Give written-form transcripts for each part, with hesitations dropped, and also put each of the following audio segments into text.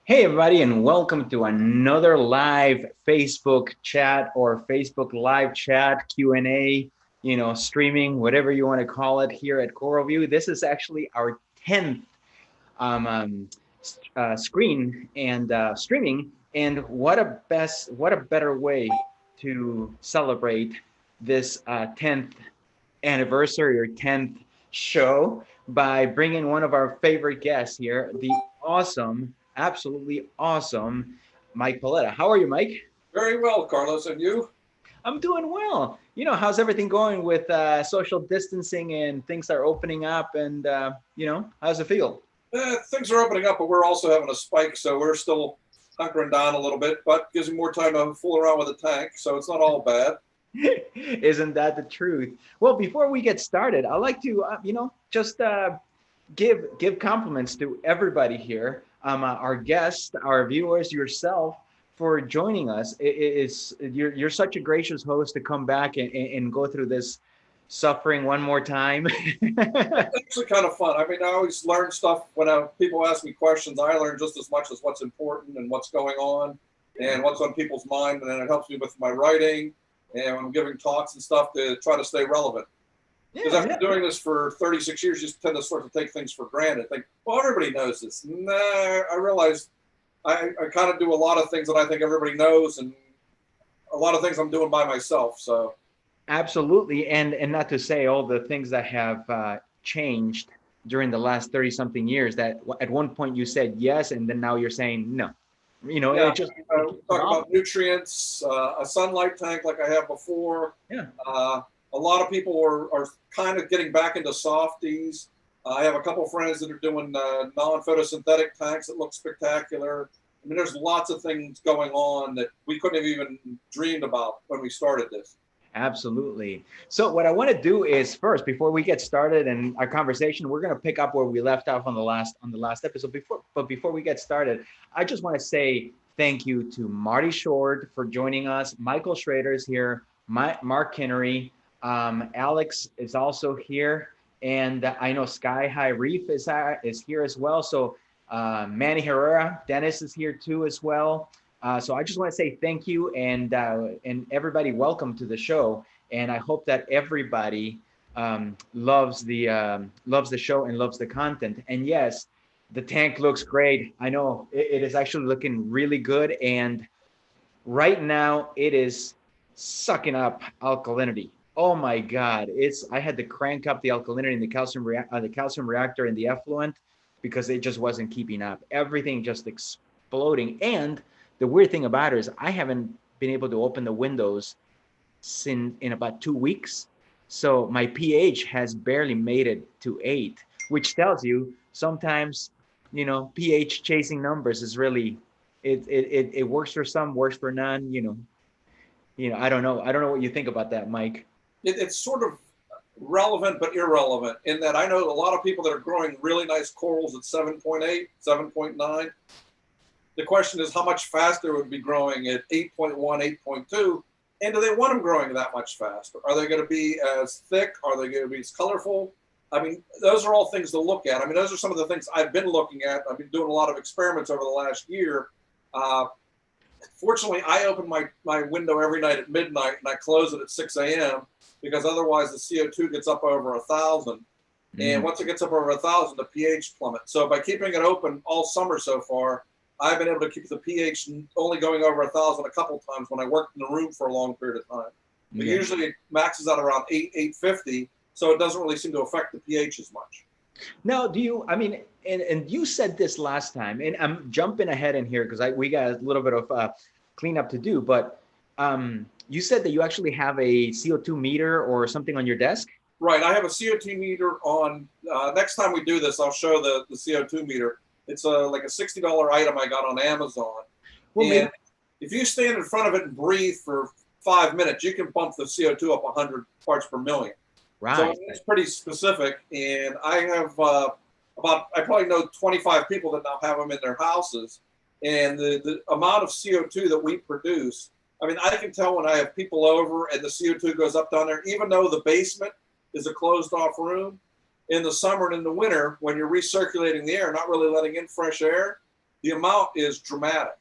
Hey everybody, and welcome to another live Facebook chat or Facebook live chat Q&A, streaming, whatever you want to call it here at CoralView. This is actually our 10th um, um, screen and streaming, and what a better way to celebrate this 10th anniversary or 10th show by bringing one of our favorite guests here, the awesome, absolutely awesome Mike Paletta. How are you, Mike? Very well, Carlos. And you? I'm doing well. How's everything going with social distancing and things are opening up and, how's it feel? Things are opening up, but we're also having a spike, so we're still hunkering down a little bit, but gives me more time to fool around with the tank, so it's not all bad. Isn't that the truth? Well, before we get started, I'd like to, just give compliments to everybody here, our guests, our viewers, yourself, for joining us. You're such a gracious host to come back and go through this suffering one more time. It's actually kind of fun. I mean, I always learn stuff when people ask me questions. I learn just as much as what's important and what's going on and what's on people's mind, and then it helps me with my writing and when I'm giving talks and stuff to try to stay relevant. Because after doing this for 36 years, you just tend to sort of take things for granted. Think, well, everybody knows this. Nah, I realized I kind of do a lot of things that I think everybody knows, and a lot of things I'm doing by myself. So, absolutely, and not to say all the things that have changed during the last 30-something years. That at one point you said yes, and then now you're saying no. Yeah, it just talk about nutrients, a sunlight tank like I have before. Yeah. A lot of people are kind of getting back into softies. I have a couple friends that are doing non-photosynthetic tanks that look spectacular. I mean, there's lots of things going on that we couldn't have even dreamed about when we started this. Absolutely. So what I want to do is first, before we get started in our conversation, we're going to pick up where we left off on the last episode. Before we get started, I just want to say thank you to Marty Short for joining us. Michael Schrader's here. Mark Kinnery. Alex is also here, and I know Sky High Reef is here as well. So Manny Herrera, Dennis is here too as well. So I just want to say thank you, and everybody, welcome to the show. And I hope that everybody loves the show and loves the content. And yes, the tank looks great. I know it is actually looking really good, and right now it is sucking up alkalinity. Oh my God! I had to crank up the alkalinity in the calcium reactor in the effluent because it just wasn't keeping up. Everything just exploding. And the weird thing about it is I haven't been able to open the windows in about 2 weeks. So my pH has barely made it to 8, which tells you sometimes, pH chasing numbers is really, it works for some, works for none, I don't know. I don't know what you think about that, Mike. It's sort of relevant but irrelevant in that I know a lot of people that are growing really nice corals at 7.8, 7.9. The question is how much faster would be growing at 8.1, 8.2, and do they want them growing that much faster? Are they going to be as thick? Are they going to be as colorful? I mean, those are all things to look at. I mean, those are some of the things I've been looking at. I've been doing a lot of experiments over the last year. Fortunately, I open my window every night at midnight and I close it at 6 a.m. because otherwise the CO2 gets up over 1,000. And once it gets up over 1,000, the pH plummets. So by keeping it open all summer so far, I've been able to keep the pH only going over 1,000 a couple of times when I worked in the room for a long period of time. But usually it maxes out around 850, so it doesn't really seem to affect the pH as much. Now, and you said this last time, and I'm jumping ahead in here because we got a little bit of cleanup to do, but you said that you actually have a CO2 meter or something on your desk? Right, I have a CO2 meter on, next time we do this, I'll show the CO2 meter. It's like a $60 item I got on Amazon. Well, maybe. And if you stand in front of it and breathe for 5 minutes, you can bump the CO2 up 100 parts per million. Right. So it's pretty specific. And I have I probably know 25 people that now have them in their houses. And the amount of CO2 that we produce, I mean, I can tell when I have people over and the CO2 goes up down there, even though the basement is a closed off room. In the summer and in the winter, when you're recirculating the air, not really letting in fresh air, the amount is dramatic.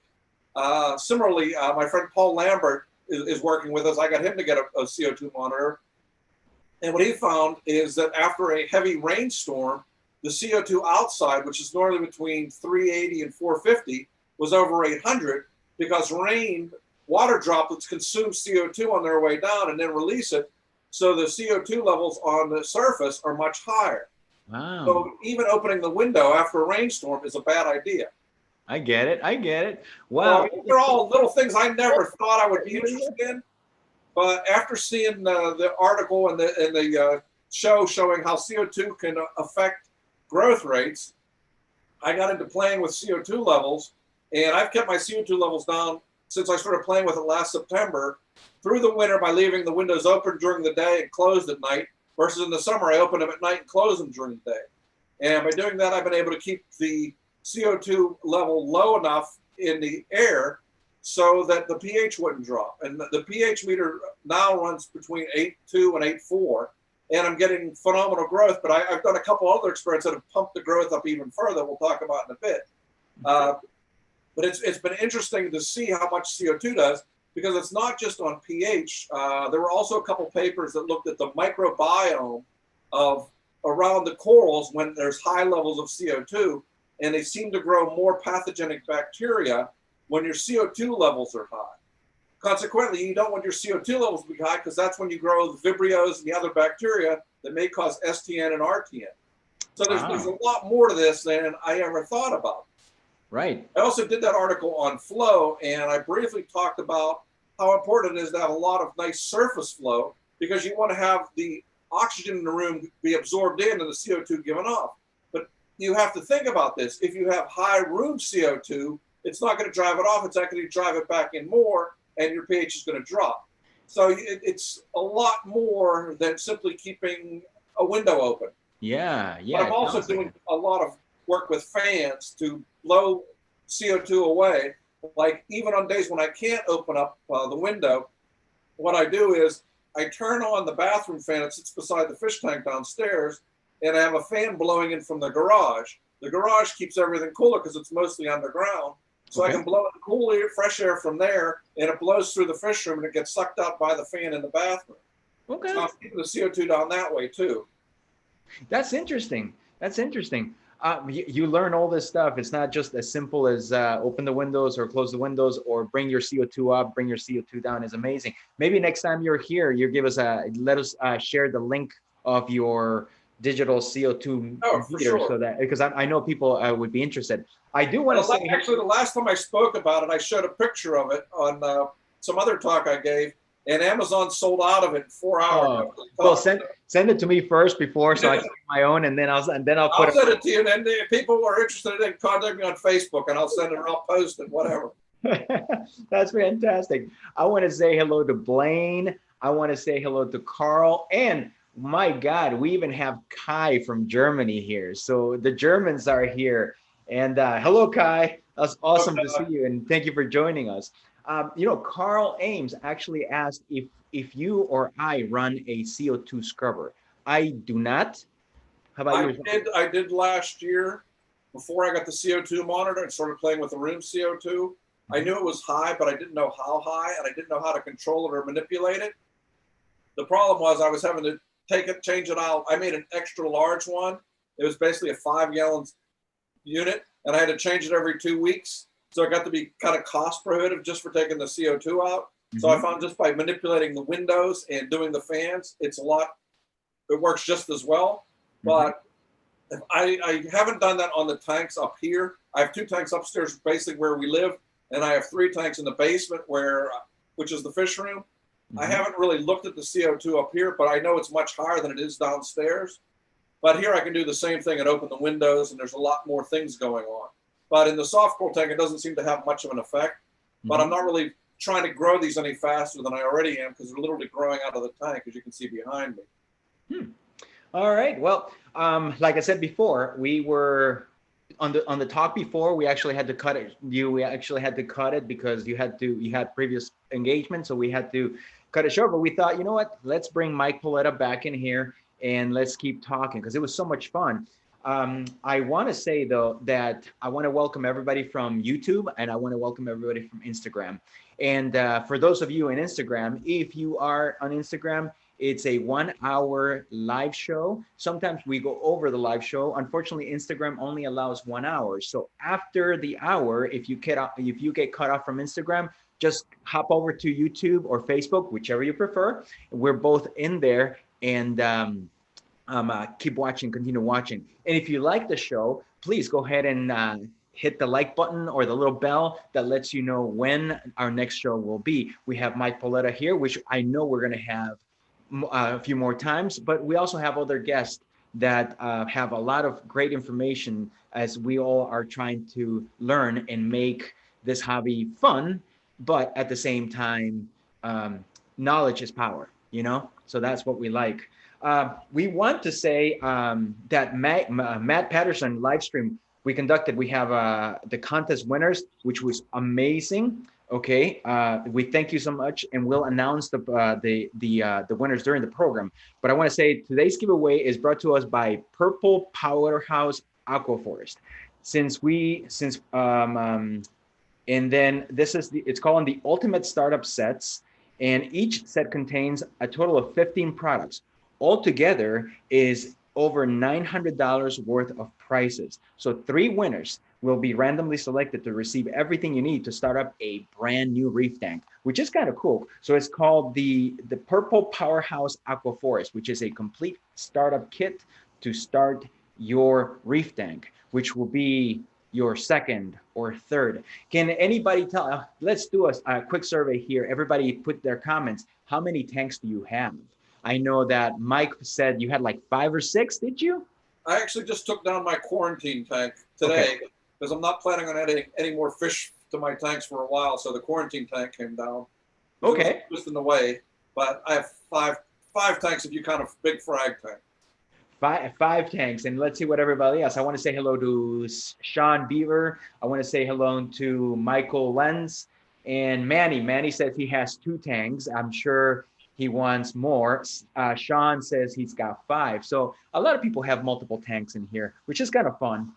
Similarly, my friend Paul Lambert is working with us. I got him to get a CO2 monitor. And what he found is that after a heavy rainstorm, the CO2 outside, which is normally between 380 and 450, was over 800 because water droplets consume CO2 on their way down and then release it. So the CO2 levels on the surface are much higher. Wow. So even opening the window after a rainstorm is a bad idea. I get it. I get it. Wow. So they're all little things I never thought I would be interested in. But after seeing the article and the show showing how CO2 can affect growth rates, I got into playing with CO2 levels. And I've kept my CO2 levels down since I started playing with it last September through the winter by leaving the windows open during the day and closed at night, versus in the summer I open them at night and close them during the day. And by doing that, I've been able to keep the CO2 level low enough in the air so that the pH wouldn't drop. And the pH meter now runs between 8.2 and 8.4, and I'm getting phenomenal growth. But I've done a couple other experiments that have pumped the growth up even further. We'll talk about in a bit. But it's been interesting to see how much CO2 does, because it's not just on pH. There were also a couple papers that looked at the microbiome of around the corals when there's high levels of CO2, and they seem to grow more pathogenic bacteria when your CO2 levels are high. Consequently, you don't want your CO2 levels to be high, because that's when you grow the Vibrios and the other bacteria that may cause STN and RTN. So there's a lot more to this than I ever thought about. Right. I also did that article on flow, and I briefly talked about how important it is to have a lot of nice surface flow, because you want to have the oxygen in the room be absorbed in and the CO2 given off. But you have to think about this. If you have high room CO2, it's not going to drive it off. It's actually going to drive it back in more, and your pH is going to drop. So it's a lot more than simply keeping a window open. Yeah, yeah. But I'm also doing a lot of work with fans to blow CO2 away. Like even on days when I can't open up the window, what I do is I turn on the bathroom fan that sits beside the fish tank downstairs, and I have a fan blowing in from the garage. The garage keeps everything cooler because it's mostly underground. So I can blow in cool air, fresh air from there, and it blows through the fish room and it gets sucked out by the fan in the bathroom. Okay. So I'm keeping the CO2 down that way too. That's interesting. That's interesting. You learn all this stuff. It's not just as simple as open the windows or close the windows or bring your CO2 up, bring your CO2 down. Is amazing. Maybe next time you're here, you give us let us share the link of your digital CO2 meter, so that, because I know people would be interested. I do want to say, actually, the last time I spoke about it, I showed a picture of it on some other talk I gave, and Amazon sold out of it in 4 hours. Well, send it to me first before, so I can make my own, and then I'll send it to you. And then if people are interested, they can contact me on Facebook, and I'll send it or I'll post it, whatever. That's fantastic. I want to say hello to Blaine. I want to say hello to Carl, and my God, we even have Kai from Germany here. So the Germans are here. And hello, Kai. That's awesome to see you, and thank you for joining us. Carl Ames actually asked if you or I run a CO2 scrubber. I do not. How about you? I did last year. Before I got the CO2 monitor and started playing with the room CO2. I knew it was high, but I didn't know how high, and I didn't know how to control it or manipulate it. The problem was I was having to change it out. I made an extra large one. It was basically a 5-gallon unit, and I had to change it every 2 weeks. So it got to be kind of cost prohibitive just for taking the CO2 out. So I found just by manipulating the windows and doing the fans, it works just as well. But I haven't done that on the tanks up here. I have 2 tanks upstairs, basically where we live, and I have 3 tanks in the basement, which is the fish room. I haven't really looked at the CO2 up here, but I know it's much higher than it is downstairs. But here I can do the same thing and open the windows, and there's a lot more things going on. But in the soft coral tank, it doesn't seem to have much of an effect. but I'm not really trying to grow these any faster than I already am because they're literally growing out of the tank, as you can see behind me. All right. Well, like I said before, we were on the talk before. We actually had to cut it. We actually had to cut it because you had previous engagement, so we had to cut it short. But we thought, you know what? Let's bring Mike Paletta back in here and let's keep talking because it was so much fun. I want to say though that I want to welcome everybody from YouTube and I want to welcome everybody from Instagram. And for those of you in Instagram, if you are on Instagram, it's a 1 hour live show. Sometimes we go over the live show. Unfortunately, Instagram only allows 1 hour. So after the hour, if you get cut off from Instagram, just hop over to YouTube or Facebook, whichever you prefer. We're both in there, and keep watching, continue watching. And if you like the show, please go ahead and hit the like button or the little bell that lets you know when our next show will be. We have Mike Paletta here, which I know we're going to have a few more times, but we also have other guests that have a lot of great information as we all are trying to learn and make this hobby fun, but at the same time, knowledge is power, you know? So that's what we like. We want to say that Matt Patterson live stream we conducted, we have the contest winners, which was amazing. Okay, we thank you so much, and we'll announce the winners during the program. But I want to say today's giveaway is brought to us by Purple Powerhouse Aquaforest. And then it's called the Ultimate Startup Sets, and each set contains a total of 15 products. Altogether is over $900 worth of prizes. So 3 winners will be randomly selected to receive everything you need to start up a brand new reef tank, which is kind of cool. So it's called the Purple Powerhouse Aquaforest, which is a complete startup kit to start your reef tank, which will be your second or third. Can anybody tell, let's do a quick survey here. Everybody put their comments. How many tanks do you have? I know that Mike said you had like 5 or 6, did you? I actually just took down my quarantine tank today because I'm not planning on adding any more fish to my tanks for a while. So the quarantine tank came down. Okay. It was just in the way, but I have five tanks if you count a big frag tank. Five tanks, and let's see what everybody else. I want to say hello to Sean Beaver. I want to say hello to Michael Lenz and Manny. Manny says he has 2 tanks. I'm sure he wants more. Sean says he's got 5. So a lot of people have multiple tanks in here, which is kind of fun.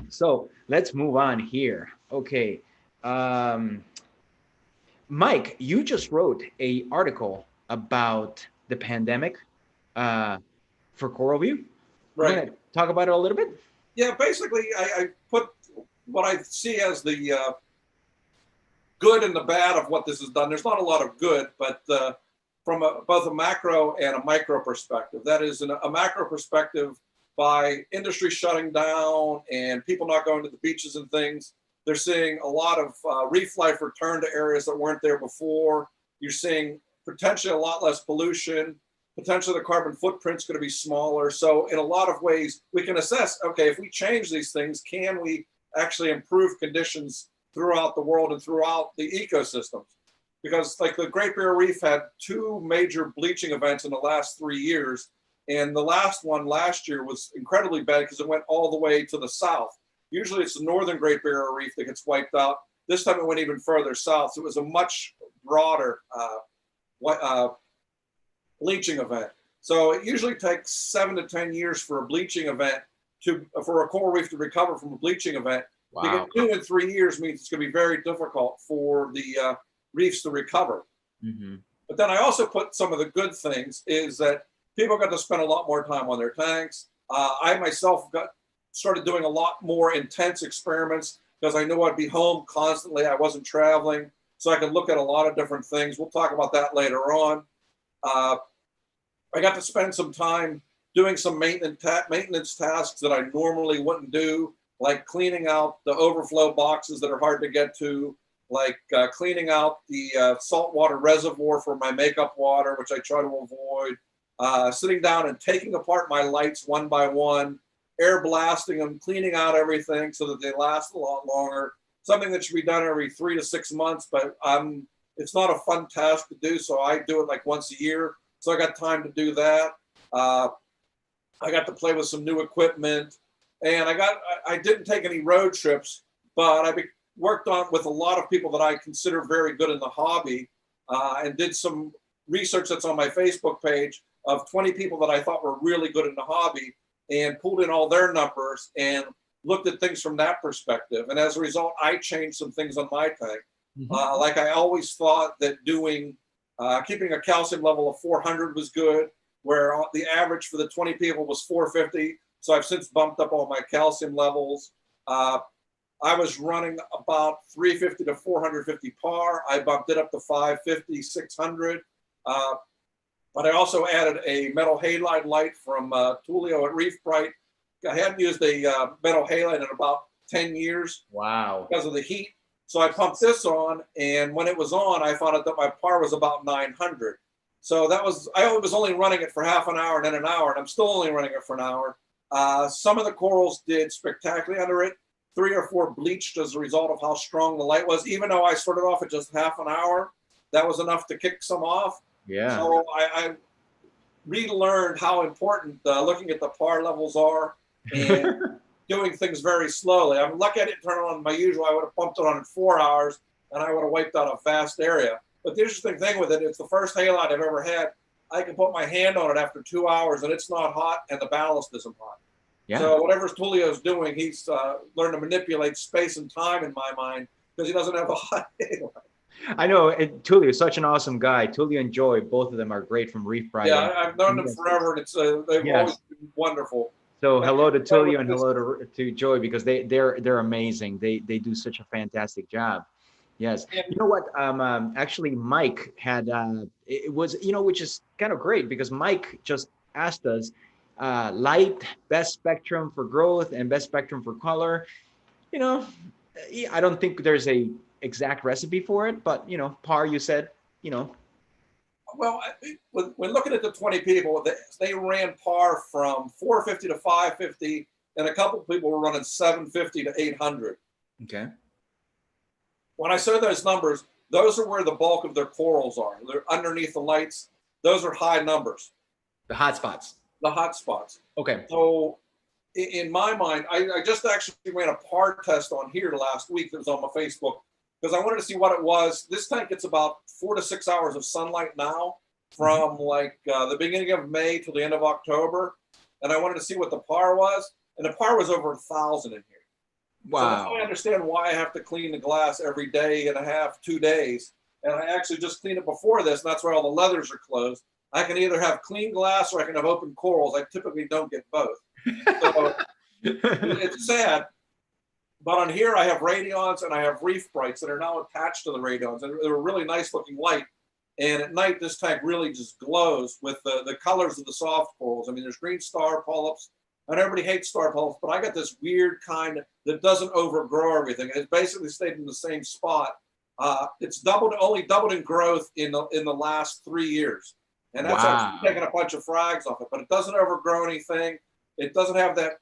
So let's move on here. Okay. Mike, you just wrote an article about the pandemic for CoralView. Right. You want to talk about it a little bit? Yeah, basically, I put what I see as the good and the bad of what this has done. There's not a lot of good, but from both a macro and a micro perspective. That is, a macro perspective, by industry shutting down and people not going to the beaches and things, they're seeing a lot of reef life return to areas that weren't there before. You're seeing potentially a lot less pollution. Potentially the carbon footprint's going to be smaller. So in a lot of ways, we can assess, okay, if we change these things, can we actually improve conditions throughout the world and throughout the ecosystems? Because like the Great Barrier Reef had 2 major bleaching events in the last 3 years. And the last one last year was incredibly bad because it went all the way to the south. Usually it's the northern Great Barrier Reef that gets wiped out. This time it went even further south. So it was a much broader bleaching event. So it usually takes 7 to 10 years for a bleaching event for a coral reef to recover from a bleaching event. Wow. To get 2 and 3 years means it's going to be very difficult for the reefs to recover. Mm-hmm. But then I also put some of the good things is that people got to spend a lot more time on their tanks. I myself started doing a lot more intense experiments because I knew I'd be home constantly. I wasn't traveling, so I could look at a lot of different things. We'll talk about that later on. I got to spend some time doing some maintenance tasks that I normally wouldn't do, like cleaning out the overflow boxes that are hard to get to, like cleaning out the saltwater reservoir for my makeup water, which I try to avoid, sitting down and taking apart my lights one by one, air blasting them, cleaning out everything so that they last a lot longer. something that should be done every 3 to 6 months, but it's not a fun task to do, so I do it like once a year. So I got time to do that. I got to play with some new equipment, and I didn't take any road trips, but I worked on with a lot of people that I consider very good in the hobby, and did some research that's on my Facebook page of 20 people that I thought were really good in the hobby, and pulled in all their numbers and looked at things from that perspective. And as a result, I changed some things on my tank. Like I always thought that keeping a calcium level of 400 was good, where the average for the 20 people was 450. So I've since bumped up all my calcium levels. I was running about 350 to 450 par. I bumped it up to 550, 600. But I also added a metal halide light from Tulio at Reef Bright. I hadn't used a metal halide in about 10 years. Wow. Because of the heat. So I pumped this on, and when it was on, I found out that my par was about 900. So I was only running it for half an hour and then an hour, and I'm still only running it for an hour. Some of the corals did spectacularly under it. 3 or 4 bleached as a result of how strong the light was. Even though I started off at just half an hour, that was enough to kick some off. Yeah. So I relearned how important looking at the par levels are and doing things very slowly. I'm lucky I didn't turn it on my usual. I would have pumped it on in 4 hours, and I would have wiped out a vast area. But the interesting thing with it, it's the first halide I've ever had. I can put my hand on it after 2 hours, and it's not hot, and the ballast isn't hot. Yeah. So whatever Tulio's doing, he's learned to manipulate space and time in my mind, because he doesn't have a hot halide. I know Tulio is such an awesome guy. Tulio and Joy, both of them are great from Reef Bright. Yeah, I've known them forever, and they've always been wonderful. So hello to Tulio and hello to Joy, because they're amazing. They do such a fantastic job. Yes. And you know what? Actually, Mike had it was, which is kind of great, because Mike just asked us light, best spectrum for growth and best spectrum for color. I don't think there's a exact recipe for it, but par, you said, Well, when looking at the 20 people, they ran par from 450 to 550, and a couple of people were running 750 to 800. Okay. When I say those numbers, those are where the bulk of their corals are. They're underneath the lights. Those are high numbers. The hot spots. The hot spots. Okay. So in my mind, I just actually ran a par test on here last week that was on my Facebook, because I wanted to see what it was. This tank gets about 4 to 6 hours of sunlight now from like the beginning of May till the end of October. And I wanted to see what the par was. And the par was over 1,000 in here. Wow. So now I understand why I have to clean the glass every day and a half, 2 days. And I actually just cleaned it before this, and that's why all the leathers are closed. I can either have clean glass or I can have open corals. I typically don't get both. So it's sad. But on here, I have radions and I have reef brights that are now attached to the radions. And they're a really nice looking light. And at night, this tank really just glows with the colors of the soft corals. I mean, there's green star polyps. And everybody hates star polyps, but I got this weird kind that doesn't overgrow everything. It's basically stayed in the same spot. It's only doubled in growth in the last 3 years. And that's actually taking a bunch of frags off it. But it doesn't overgrow anything. It doesn't have that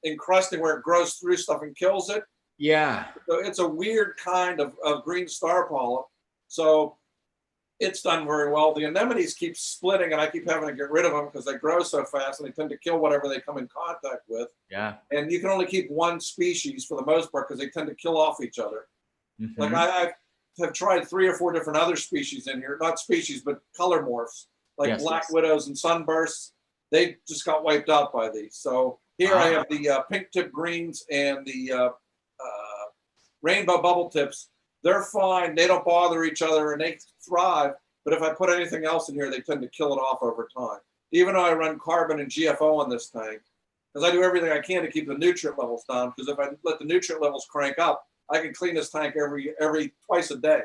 encrusting where it grows through stuff and kills it. Yeah. So it's a weird kind of green star polyp. So it's done very well. The anemones keep splitting, and I keep having to get rid of them because they grow so fast and they tend to kill whatever they come in contact with. Yeah. And you can only keep one species for the most part because they tend to kill off each other. Like I have tried 3 or 4 different other species in here, not species, but color morphs, like black widows and sunbursts. They just got wiped out by these. So here I have the pink tip greens and the rainbow bubble tips. They're fine. They don't bother each other and they thrive. But if I put anything else in here, they tend to kill it off over time. Even though I run carbon and GFO on this tank, because I do everything I can to keep the nutrient levels down. Because if I let the nutrient levels crank up, I can clean this tank every twice a day.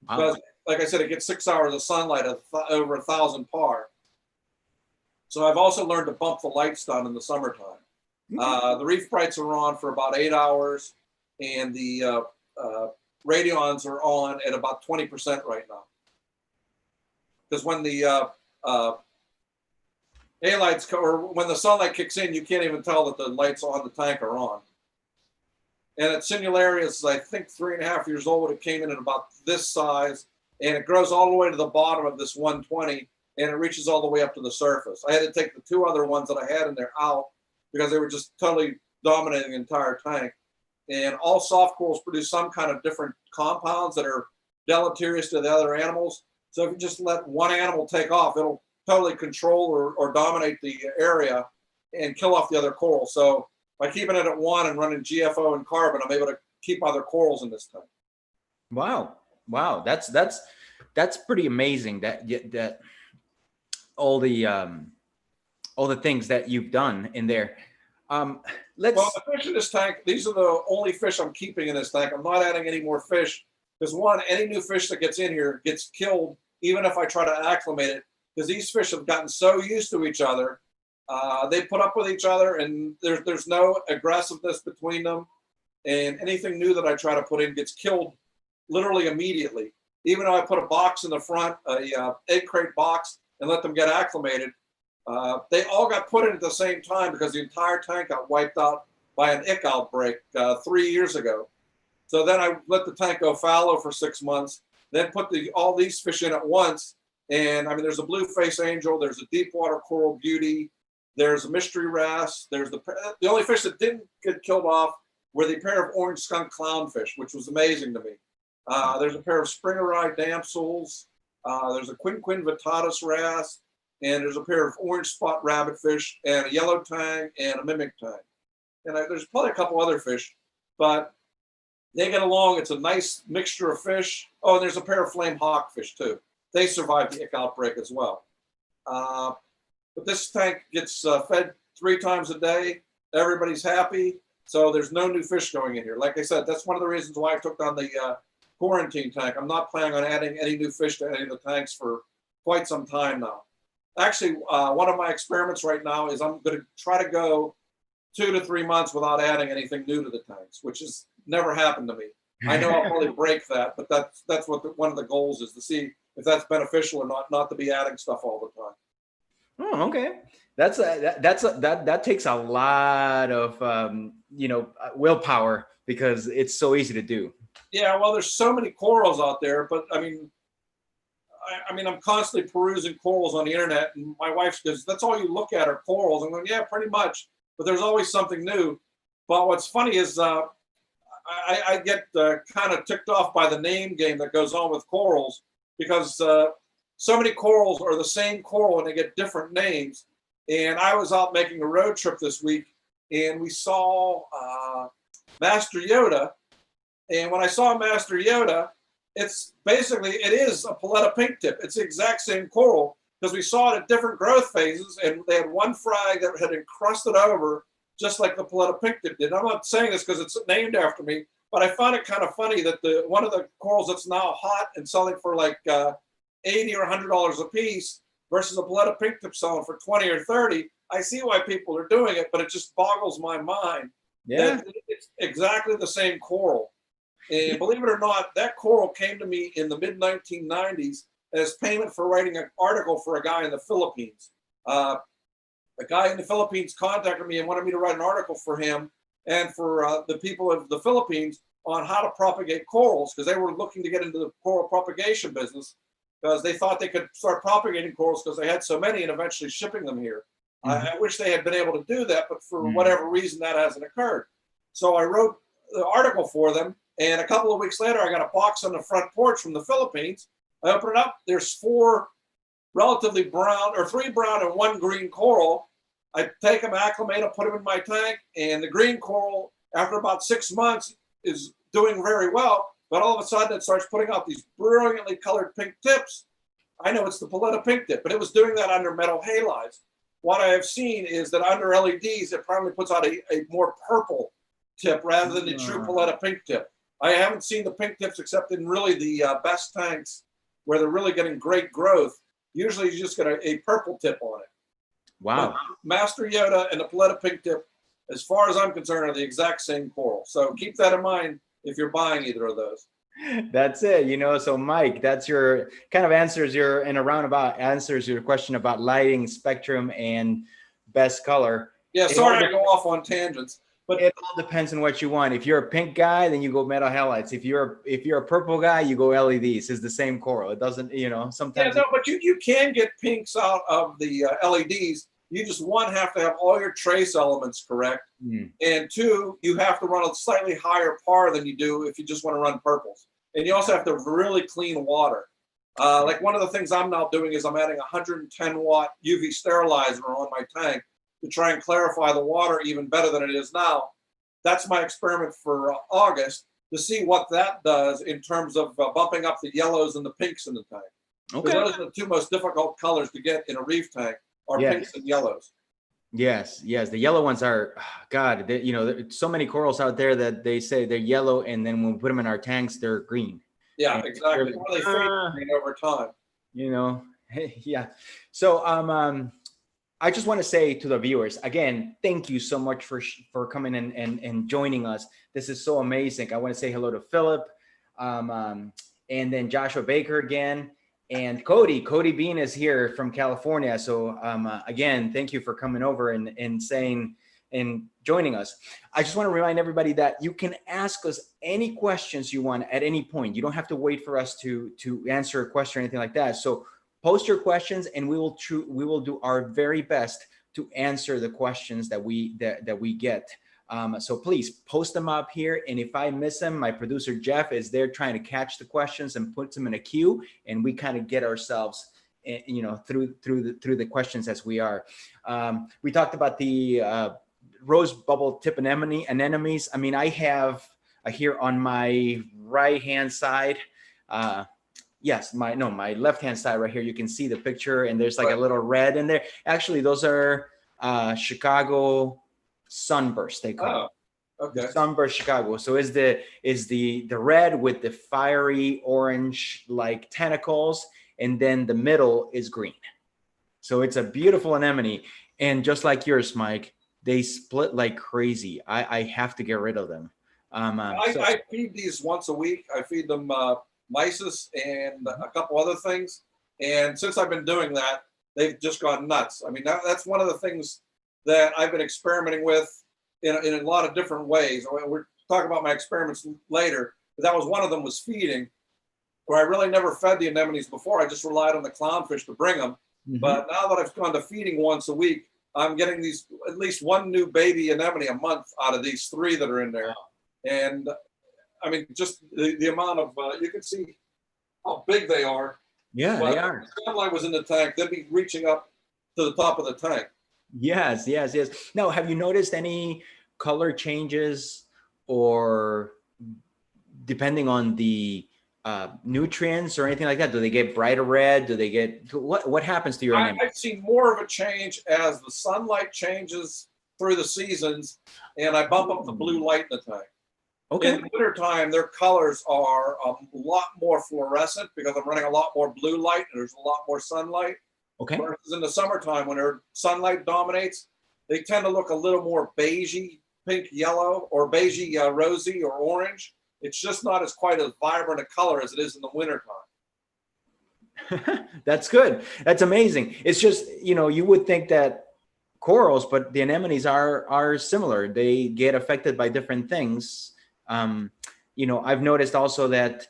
Because, like I said, it gets 6 hours of sunlight at over 1,000 par. So I've also learned to bump the lights down in the summertime. The reef brights are on for about 8 hours, and the radions are on at about 20% right now. Because when the halides or when the sunlight kicks in, you can't even tell that the lights on the tank are on. And at Sinularia is, I think, 3.5 years old. It came in at about this size, and it grows all the way to the bottom of this 120, and it reaches all the way up to the surface. I had to take the 2 other ones that I had in there out because they were just totally dominating the entire tank. And all soft corals produce some kind of different compounds that are deleterious to the other animals. So if you just let one animal take off, it'll totally control or dominate the area and kill off the other coral. So by keeping it at 1 and running GFO and carbon, I'm able to keep other corals in this tank. Wow. Wow. That's pretty amazing that all the things that you've done in there. Well, the fish in this tank, these are the only fish I'm keeping in this tank. I'm not adding any more fish because, one, any new fish that gets in here gets killed even if I try to acclimate it, because these fish have gotten so used to each other. They put up with each other, and there's no aggressiveness between them. And anything new that I try to put in gets killed literally immediately. Even though I put a box in the front, a egg crate box, and let them get acclimated, they all got put in at the same time because the entire tank got wiped out by an ick outbreak 3 years ago. So then I let the tank go fallow for 6 months, then put all these fish in at once. And I mean, there's a blue face angel, there's a deep water coral beauty, there's a mystery wrasse, there's the only fish that didn't get killed off were the pair of orange skunk clownfish, which was amazing to me. There's a pair of springereye damsels, there's a quinquin vittatus wrasse, and there's a pair of orange spot rabbitfish, and a yellow tang, and a mimic tang. And there's probably a couple other fish, but they get along. It's a nice mixture of fish. Oh, and there's a pair of flame hawkfish too. They survived the ick outbreak as well. But this tank gets fed 3 times a day. Everybody's happy. So there's no new fish going in here. Like I said, that's one of the reasons why I took on the quarantine tank. I'm not planning on adding any new fish to any of the tanks for quite some time now. Actually, one of my experiments right now is I'm going to try to go 2 to 3 months without adding anything new to the tanks, which has never happened to me. I know I'll probably break that, but that's what one of the goals is, to see if that's beneficial or not to be adding stuff all the time. Oh, okay. That takes a lot of willpower, because it's so easy to do. Yeah, well, there's so many corals out there, but I mean, I'm constantly perusing corals on the internet, and my wife says, "That's all you look at are corals." I'm going, "Yeah, pretty much," but there's always something new. But what's funny is I get kind of ticked off by the name game that goes on with corals, because so many corals are the same coral and they get different names. And I was out making a road trip this week, and we saw Master Yoda. And when I saw Master Yoda, it is a Paletta pink tip. It's the exact same coral, because we saw it at different growth phases, and they had one frag that had encrusted over just like the Paletta pink tip did. I'm not saying this because it's named after me, but I found it kind of funny that one of the corals that's now hot and selling for like $80 or $100 a piece versus a Paletta pink tip selling for 20 or 30. I see why people are doing it, but it just boggles my mind. Yeah, it's exactly the same coral. And believe it or not, that coral came to me in the mid-1990s as payment for writing an article for a guy in the Philippines. A guy in the Philippines contacted me and wanted me to write an article for him and for the people of the Philippines on how to propagate corals, because they were looking to get into the coral propagation business, because they thought they could start propagating corals because they had so many and eventually shipping them here. Mm-hmm. I wish they had been able to do that, but for whatever reason, that hasn't occurred. So I wrote the article for them, and a couple of weeks later, I got a box on the front porch from the Philippines. I open it up. There's 4 relatively brown, or 3 brown and 1 green coral. I take them, acclimate them, put them in my tank, and the green coral, after about 6 months, is doing very well. But all of a sudden, it starts putting out these brilliantly colored pink tips. I know it's the Paletta pink tip, but it was doing that under metal halides. What I have seen is that under LEDs, it probably puts out a more purple tip rather than the true Paletta pink tip. I haven't seen the pink tips except in really the best tanks where they're really getting great growth. Usually you just get a purple tip on it. Wow. But Master Yoda and the Paletta pink tip, as far as I'm concerned, are the exact same coral. So keep that in mind if you're buying either of those. That's it. So Mike, that's your kind of answers in a roundabout answers your question about lighting, spectrum, and best color. Yeah, sorry to go off on tangents. But it all depends on what you want. If you're a pink guy, then you go metal halides. If you're a purple guy, you go LEDs. It's the same coral. It doesn't, yeah, sometimes. no, but you can get pinks out of the LEDs. You just, one, have to have all your trace elements correct, and two, you have to run a slightly higher par than you do if you just want to run purples. And you also have to really clean water. Like one of the things I'm now doing is I'm adding 110 watt UV sterilizer on my tank to try and clarify the water even better than it is now. That's my experiment for August, to see what that does in terms of bumping up the yellows and the pinks in the tank. Okay. Those are the two most difficult colors to get in a reef tank, are Yes. pinks and yellows. Yes, the yellow ones are, God, there's so many corals out there that they say they're yellow, and then when we put them in our tanks, they're green. Yeah, And exactly. Well, they fade green over time. Yeah. So I just want to say to the viewers again, thank you so much for coming in and joining us. This is so amazing. I want to say hello to Philip, and then Joshua Baker again. And Cody Bean is here from California. So again, thank you for coming over and joining us. I just want to remind everybody that you can ask us any questions you want at any point. You don't have to wait for us to answer a question or anything like that. So post your questions, and we will do our very best to answer the questions that we get. So please post them up here, and if I miss them, my producer Jeff is there trying to catch the questions and puts them in a queue, and we kind of get ourselves, through the questions as we are. We talked about the rose bubble tip anemones. I mean, I have here on my right hand side. Yes, my left hand side right here. You can see the picture, and there's like a little red in there. Actually, those are Chicago sunburst, they call it. Okay. Sunburst Chicago. So is the red with the fiery orange like tentacles, and then the middle is green. So it's a beautiful anemone, and just like yours, Mike, they split like crazy. I have to get rid of them. I feed these once a week. I feed them mysis and a couple other things, and since I've been doing that, they've just gone nuts. I mean, that's one of the things that I've been experimenting with in a lot of different ways. We're talking about my experiments later, but that was one of them, was feeding, where I really never fed the anemones before. I just relied on the clownfish to bring them. But now that I've gone to feeding once a week, I'm getting these, at least one new baby anemone a month out of these 3 that are in there. And I mean, just the amount of, you can see how big they are. Yeah, but they are. If the sunlight was in the tank, they'd be reaching up to the top of the tank. Yes. Now, have you noticed any color changes, or depending on the nutrients or anything like that? Do they get brighter red? Do they get, what happens to your anemone? I've seen more of a change as the sunlight changes through the seasons, and I bump up the blue light in the tank. Okay. In the wintertime, their colors are a lot more fluorescent because I'm running a lot more blue light and there's a lot more sunlight. Okay. Whereas in the summertime, when their sunlight dominates, they tend to look a little more beigey, pink, yellow, or beigey, rosy, or orange. It's just not as quite as vibrant a color as it is in the wintertime. That's good. That's amazing. It's just, you would think that corals, but the anemones are similar. They get affected by different things. I've noticed also that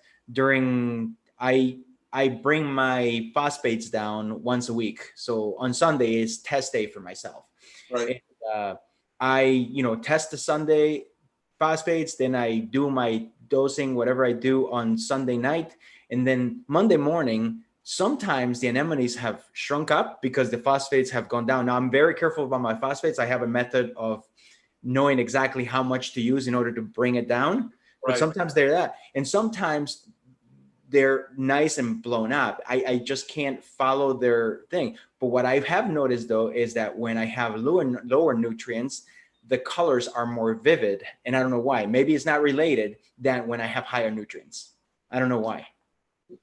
I bring my phosphates down once a week. So on Sunday is test day for myself. Right. And, I test the Sunday phosphates, then I do my dosing, whatever I do on Sunday night, and then Monday morning, sometimes the anemones have shrunk up because the phosphates have gone down. Now I'm very careful about my phosphates. I have a method of knowing exactly how much to use in order to bring it down. But Right. sometimes they're that, and sometimes they're nice and blown up. I just can't follow their thing. But what I have noticed though is that when I have lower nutrients, the colors are more vivid, and I don't know why. Maybe it's not related than when I have higher nutrients. I don't know why.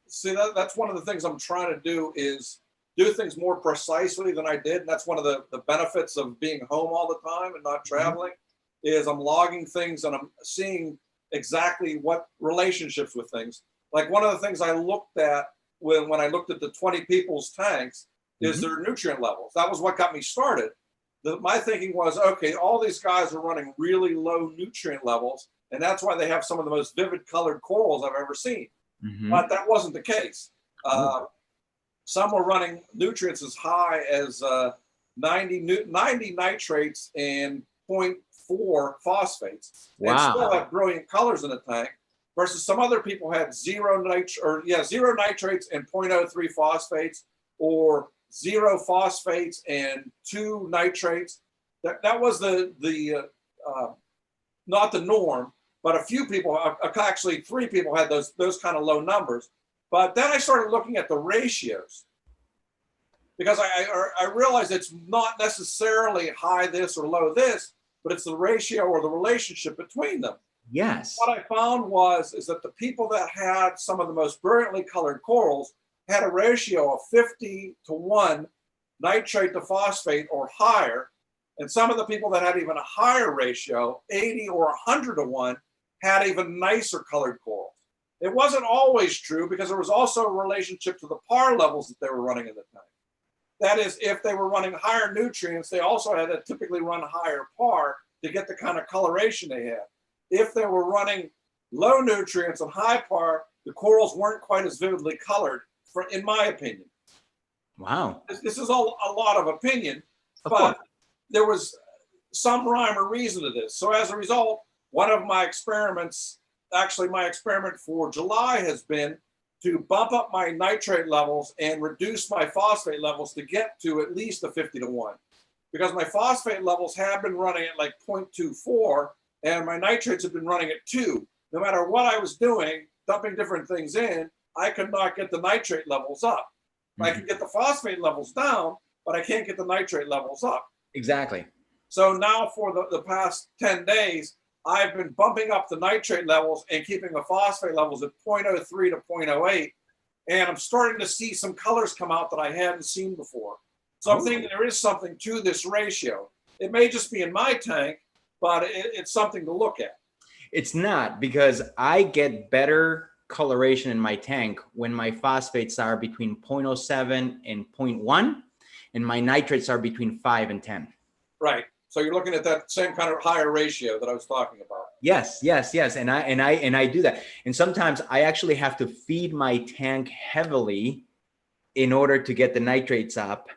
See, that's one of the things I'm trying to do, is do things more precisely than I did. And that's one of the benefits of being home all the time and not traveling, is I'm logging things and I'm seeing exactly what relationships with things. Like one of the things I looked at when I looked at the 20 people's tanks is their nutrient levels. That was what got me started. my thinking was, okay, all these guys are running really low nutrient levels, and that's why they have some of the most vivid colored corals I've ever seen. But that wasn't the case. Some were running nutrients as high as 90 nitrates and 0.4 phosphates, and still have brilliant colors in the tank. Versus some other people had zero nitrates and 0.03 phosphates, or 0 phosphates and 2 nitrates. That was the not the norm, but a few people, actually 3 people had those kind of low numbers. But then I started looking at the ratios, because I realized it's not necessarily high this or low this, but it's the ratio or the relationship between them. Yes. What I found is that the people that had some of the most brilliantly colored corals had a ratio of 50-to-1 nitrate to phosphate or higher. And some of the people that had even a higher ratio, 80 or 100-to-1, had even nicer colored corals. It wasn't always true, because there was also a relationship to the PAR levels that they were running in the tank. That is, if they were running higher nutrients, they also had to typically run higher PAR to get the kind of coloration they had. If they were running low nutrients and high PAR, the corals weren't quite as vividly colored, in my opinion. Wow. This is a lot of opinion, but there was some rhyme or reason to this. So as a result, one of my experiments, actually my experiment for July, has been to bump up my nitrate levels and reduce my phosphate levels to get to at least a 50-to-1. Because my phosphate levels have been running at like 0.24, and my nitrates have been running at 2. No matter what I was doing, dumping different things in, I could not get the nitrate levels up. I can get the phosphate levels down, but I can't get the nitrate levels up. Exactly. So now for the past 10 days, I've been bumping up the nitrate levels and keeping the phosphate levels at 0.03 to 0.08. And I'm starting to see some colors come out that I hadn't seen before. So I'm thinking there is something to this ratio. It may just be in my tank, but it's something to look at. It's not, because I get better coloration in my tank when my phosphates are between 0.07 and 0.1, and my nitrates are between 5 and 10. Right. So you're looking at that same kind of higher ratio that I was talking about. Yes. And I do that. And sometimes I actually have to feed my tank heavily in order to get the nitrates up.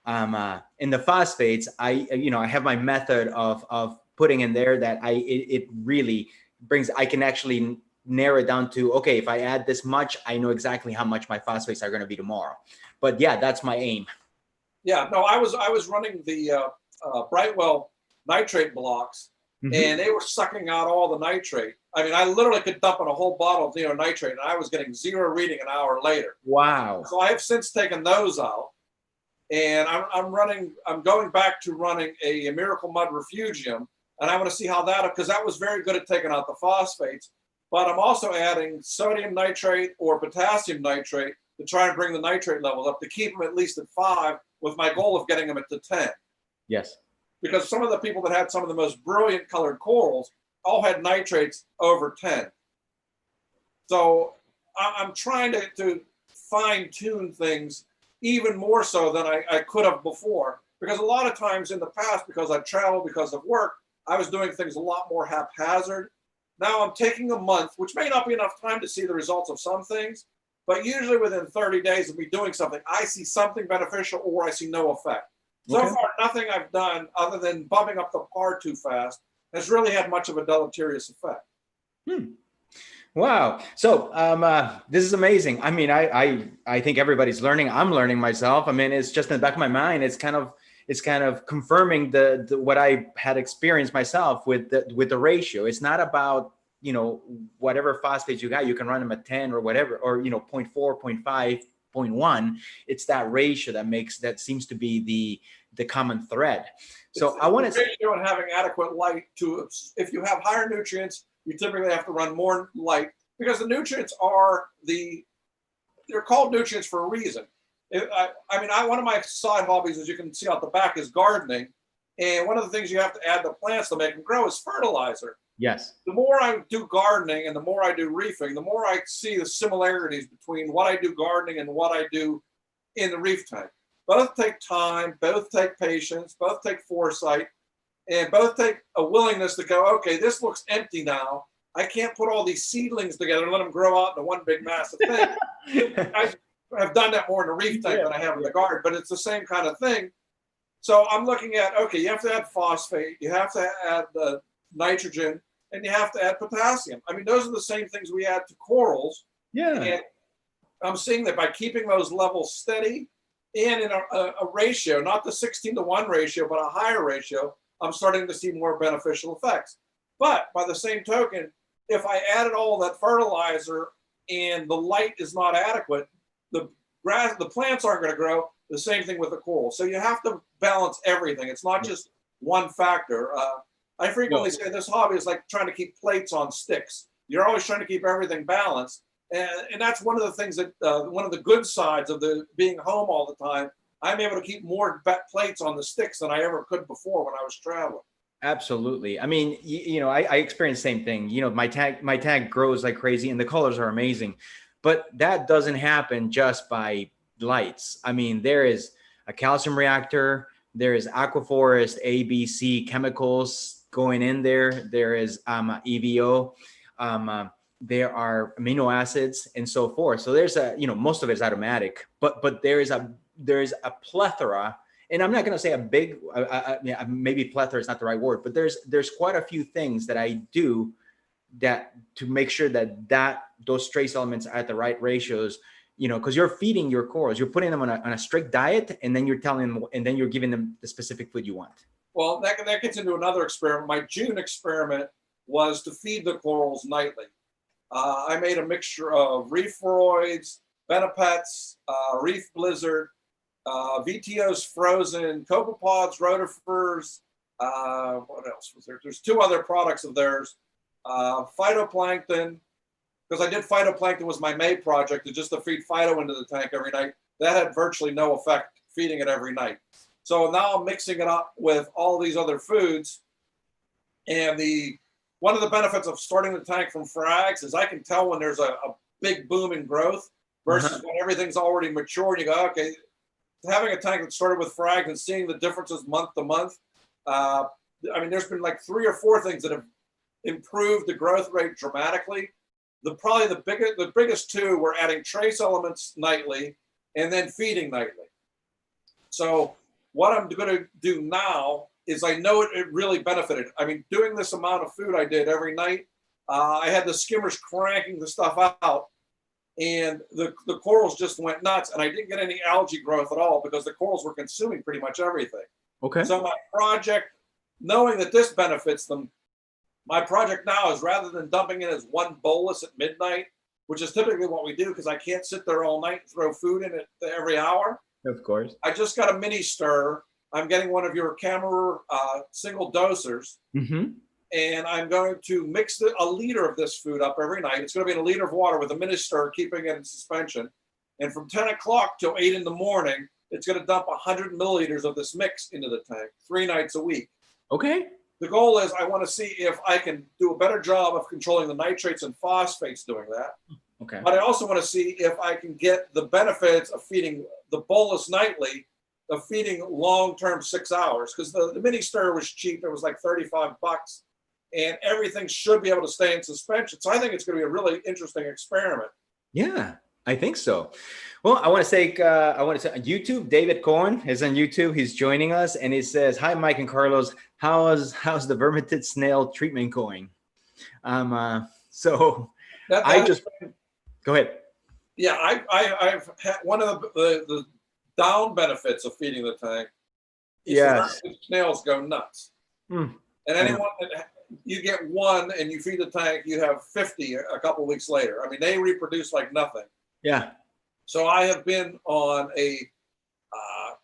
In the phosphates, I have my method of putting in there that it really brings, I can actually narrow it down to, okay, if I add this much, I know exactly how much my phosphates are going to be tomorrow. But yeah, that's my aim. Yeah, no, I was running the Brightwell nitrate blocks, and they were sucking out all the nitrate. I mean, I literally could dump in a whole bottle of neonitrate, and I was getting 0 reading an hour later. Wow. So I have since taken those out, and I'm going back to running a Miracle Mud Refugium, and I want to see how because that was very good at taking out the phosphates. But I'm also adding sodium nitrate or potassium nitrate to try and bring the nitrate levels up, to keep them at least at 5, with my goal of getting them to 10. Yes. Because some of the people that had some of the most brilliant colored corals all had nitrates over 10. So I'm trying to fine tune things even more so than I could have before. Because a lot of times in the past, because I've traveled, because of work, I was doing things a lot more haphazard. Now I'm taking a month, which may not be enough time to see the results of some things, but usually within 30 days of me doing something, I see something beneficial or I see no effect. So far, nothing I've done other than bumping up the PAR too fast has really had much of a deleterious effect. Wow. So this is amazing. I mean, I think everybody's learning. I'm learning myself. I mean, it's just in the back of my mind. It's kind of confirming the what I had experienced myself with the ratio. It's not about, whatever phosphates you got, you can run them at 10 or whatever, or 0.4, 0.5, 0.1. It's that ratio that seems to be the common thread. So I want to ratio and having adequate light to, if you have higher nutrients, you typically have to run more light, because the nutrients they're called nutrients for a reason. One of my side hobbies, as you can see out the back, is gardening. And one of the things you have to add to plants to make them grow is fertilizer. Yes. The more I do gardening and the more I do reefing, the more I see the similarities between what I do gardening and what I do in the reef tank. both take time, both take patience, both take foresight, and both take a willingness to go, okay, this looks empty now. I can't put all these seedlings together and let them grow out into one big massive thing. I've done that more in the reef tank than I have in the garden, but it's the same kind of thing. So I'm looking at, okay, you have to add phosphate, you have to add the nitrogen, and you have to add potassium. I mean, those are the same things we add to corals. Yeah. And I'm seeing that by keeping those levels steady and in a ratio, not the 16-to-1 ratio, but a higher ratio, I'm starting to see more beneficial effects. But by the same token, if I added all that fertilizer and the light is not adequate, the plants aren't going to grow. The same thing with the coral. So you have to balance everything. It's not just one factor. I frequently say this hobby is like trying to keep plates on sticks. You're always trying to keep everything balanced. And that's one of the things that, one of the good sides of the being home all the time. I'm able to keep more plates on the sticks than I ever could before when I was traveling. Absolutely. I mean, you know, I experienced the same thing. You know, my tank grows like crazy and the colors are amazing, but that doesn't happen just by lights. I mean, there is a calcium reactor, there is Aquaforest, ABC chemicals going in there. There is EVO, there are amino acids and so forth. So there's a, you know, most of it is automatic, but there is a plethora. And I'm not going to say a big, maybe plethora is not the right word, but there's quite a few things that I do that to make sure that those trace elements are at the right ratios, you know, because you're feeding your corals, you're putting them on a strict diet, and then you're telling them, and then you're giving them the specific food you want. Well, that gets into another experiment. My June experiment was to feed the corals nightly. I made a mixture of reef roids, Benepets, reef blizzard, VTO's frozen, copepods, rotifers. What else was there? There's 2 other products of theirs. Phytoplankton, because I did phytoplankton was my May project, just to feed phyto into the tank every night. That had virtually no effect feeding it every night. So now I'm mixing it up with all these other foods. And one of the benefits of starting the tank from frags is I can tell when there's a big boom in growth versus when everything's already matured. You go, okay, having a tank that started with frags and seeing the differences month to month. I mean, there's been like 3 or 4 things that have improved the growth rate dramatically. Probably the biggest 2 were adding trace elements nightly and then feeding nightly. So what I'm going to do now is I know it really benefited. I mean, doing this amount of food I did every night, I had the skimmers cranking the stuff out, and the corals just went nuts, and I didn't get any algae growth at all because the corals were consuming pretty much everything. Okay. So my project, knowing that this benefits them, my project now is rather than dumping it as one bolus at midnight, which is typically what we do because I can't sit there all night and throw food in it every hour. Of course. I just got a mini stir. I'm getting one of your camera single dosers. Mm-hmm. And I'm going to mix a liter of this food up every night. It's going to be in a liter of water with a mini stir, keeping it in suspension. And from 10 o'clock till 8 in the morning, it's going to dump 100 milliliters of this mix into the tank 3 nights a week. Okay. The goal is I want to see if I can do a better job of controlling the nitrates and phosphates doing that. Okay. But I also want to see if I can get the benefits of feeding the bolus nightly, of feeding long-term 6 hours, because the mini stir was cheap. It was like $35, and everything should be able to stay in suspension. So I think it's going to be a really interesting experiment. Yeah, I think so. Well, I want to say YouTube, David Cohen is on YouTube. He's joining us, and he says, "Hi, Mike and Carlos. How's the vermitid snail treatment going?" So go ahead. Yeah, I've had one of the down benefits of feeding the tank. Yes, snails go nuts. And anyone that you get one and you feed the tank, you have 50 a couple of weeks later. I mean, they reproduce like nothing. Yeah. So I have been on a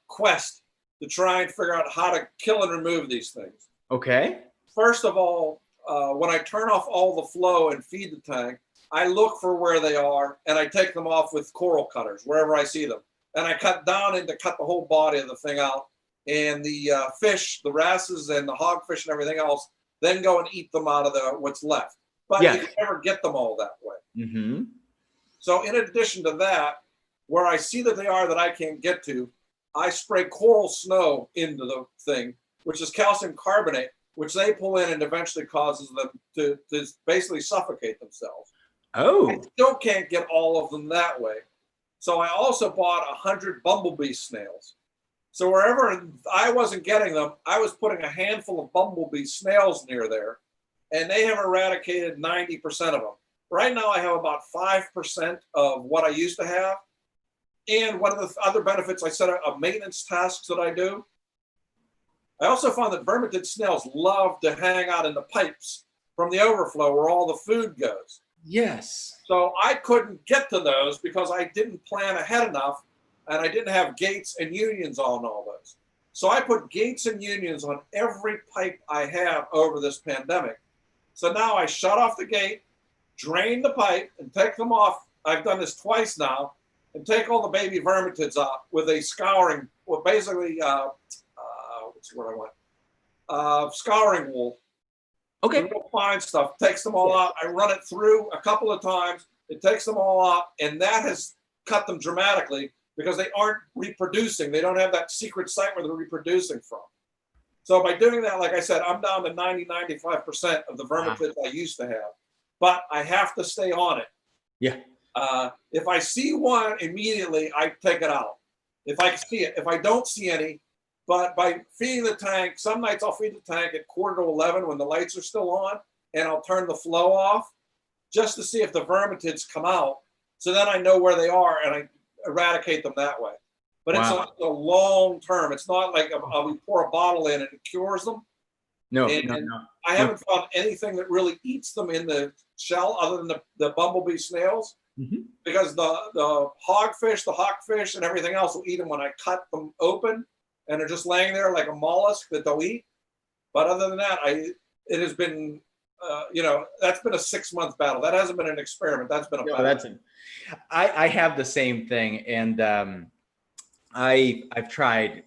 quest to try and figure out how to kill and remove these things. Okay. First of all, when I turn off all the flow and feed the tank, I look for where they are and I take them off with coral cutters wherever I see them. And I cut the whole body of the thing out. And the fish, the wrasses and the hogfish and everything else, then go and eat them out of what's left. But you can never get them all that way. Mm-hmm. So in addition to that, where I see that they are that I can't get to, I spray coral snow into the thing, which is calcium carbonate, which they pull in and eventually causes them to basically suffocate themselves. Oh. I still can't get all of them that way. So I also bought 100 bumblebee snails. So wherever I wasn't getting them, I was putting a handful of bumblebee snails near there, and they have eradicated 90% of them. Right now I have about 5% of what I used to have. And one of the other benefits I said of maintenance tasks that I do, I also found that vermitid snails love to hang out in the pipes from the overflow where all the food goes. Yes. So I couldn't get to those because I didn't plan ahead enough, and I didn't have gates and unions on all those. So I put gates and unions on every pipe I have over this pandemic. So now I shut off the gate, drain the pipe, and take them off. I've done this twice now, and take all the baby vermitids out with a scouring, well, basically, what's the word I want? Scouring wool. Okay. The real fine stuff, takes them all out. I run it through a couple of times. It takes them all out, and that has cut them dramatically because they aren't reproducing. They don't have that secret site where they're reproducing from. So by doing that, like I said, I'm down to 90-95% of the vermitids I used to have, but I have to stay on it. Yeah. If I see one immediately, I take it out. If I see it, if I don't see any, but by feeding the tank, some nights I'll feed the tank at 10:45 when the lights are still on, and I'll turn the flow off just to see if the vermitids come out. So then I know where they are and I eradicate them that way. But it's a long term. It's not like we pour a bottle in and it cures them. No, and I haven't found anything that really eats them in the shell other than the bumblebee snails. Mm-hmm. Because the hogfish, the hawkfish, and everything else will eat them when I cut them open, and they're just laying there like a mollusk that they'll eat. But other than that, it has been, that's been a 6-month battle. That hasn't been an experiment. That's been a battle. I have the same thing, and I've tried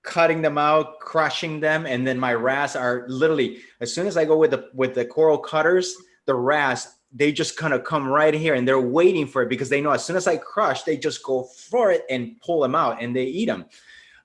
cutting them out, crushing them, and then my wrasse are literally, as soon as I go with the coral cutters, the wrasse, they just kind of come right here and they're waiting for it because they know as soon as I crush, they just go for it and pull them out and they eat them.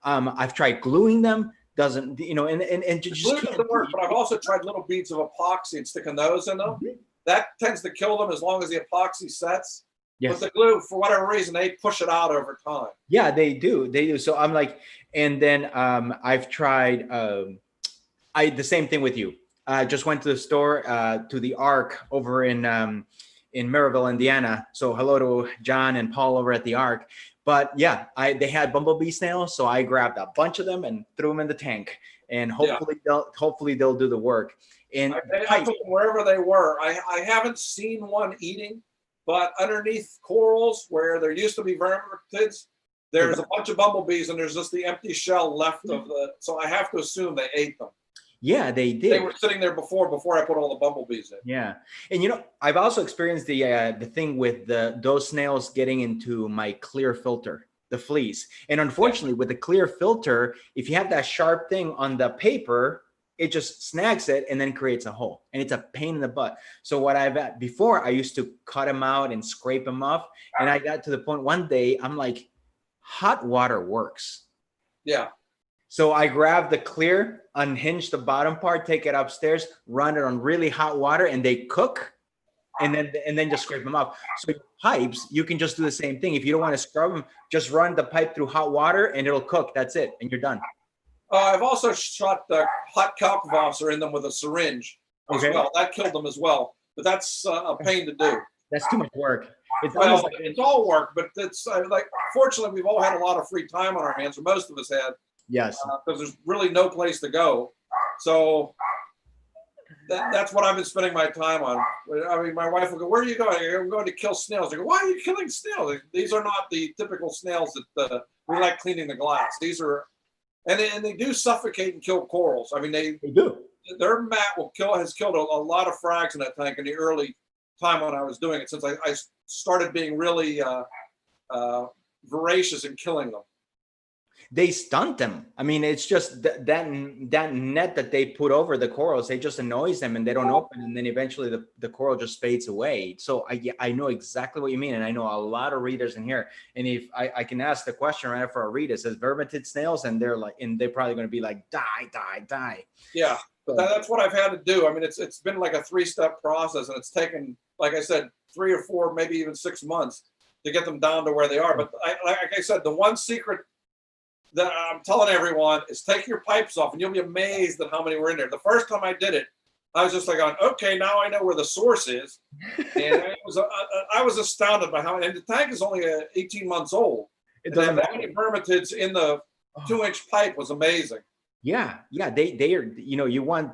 I've tried gluing them, doesn't, and just glue doesn't work, but I've also tried little beads of epoxy and sticking those in them. Mm-hmm. That tends to kill them as long as the epoxy sets. Yes. But the glue, for whatever reason, they push it out over time. Yeah, they do. So I'm like, and then I've tried, the same thing with you. I just went to the store, to the Ark over in Maryville, Indiana. So hello to John and Paul over at the Ark. But yeah, they had bumblebee snails, so I grabbed a bunch of them and threw them in the tank, and hopefully they'll do the work. And I took them wherever they were. I haven't seen one eating, but underneath corals where there used to be vermitids, there's a bunch of bumblebees, and there's just the empty shell left of the. So I have to assume they ate them. Yeah, they did. They were sitting there before I put all the bumblebees in. Yeah, and I've also experienced the thing with those snails getting into my clear filter, the fleece. And unfortunately, with the clear filter, if you have that sharp thing on the paper, it just snags it and then creates a hole, and it's a pain in the butt. So what before, I used to cut them out and scrape them off, and I got to the point one day I'm like, hot water works. Yeah. So I grab the clear, unhinge the bottom part, take it upstairs, run it on really hot water, and they cook, and then just scrape them off. So pipes, you can just do the same thing. If you don't want to scrub them, just run the pipe through hot water and it'll cook. That's it, and you're done. I've also shot the hot calcivosser in them with a syringe as well. That killed them as well, but that's a pain to do. That's too much work. It's all work, but it's fortunately, we've all had a lot of free time on our hands, or most of us had. Yes. Because there's really no place to go. So that's what I've been spending my time on. I mean, my wife will go, "Where are you going?" I'm going to kill snails. I go, "Why are you killing snails? These are not the typical snails that we like cleaning the glass. These are," and they do suffocate and kill corals. I mean, they do. Their mat has killed a lot of frags in that tank in the early time when I was doing it, since I started being really voracious in killing them. They stunt them. I mean, it's just that net that they put over the corals, they just annoys them and they don't open, and then eventually the coral just fades away. So I know exactly what you mean, and I know a lot of readers in here. And if I can ask the question right for a reader, it says vermitid snails, and they're probably going to be like die. Yeah, but that's what I've had to do. I mean, it's been like a 3-step process, and it's taken, like I said, 3 or 4, maybe even 6 months to get them down to where they are. But like I said, the one secret that I'm telling everyone is take your pipes off, and you'll be amazed at how many were in there. The first time I did it, I was just like, okay, now I know where the source is. And I was astounded by how, and the tank is only 18 months old. It doesn't matter. How many vermitids in the 2-inch pipe was amazing. Yeah, they are, you want,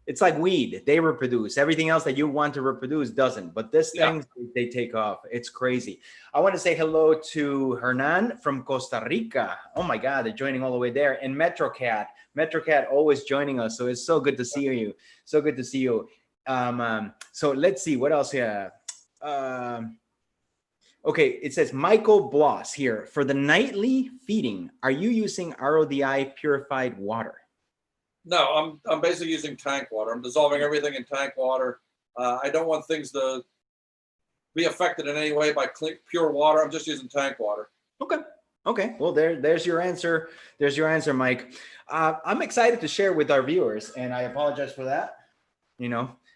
it's like weed. They reproduce. Everything else that you want to reproduce doesn't. But this thing, they take off. It's crazy. I want to say hello to Hernan from Costa Rica. Oh my God, they're joining all the way there. And MetroCat always joining us. So it's so good to see you. So good to see you. So let's see what else here. Okay, it says Michael Bloss here. For the nightly feeding, are you using RODI purified water? No, I'm basically using tank water. I'm dissolving everything in tank water. I don't want things to be affected in any way by pure water. I'm just using tank water. Okay. Well, there's your answer. There's your answer, Mike. I'm excited to share with our viewers, and I apologize for that.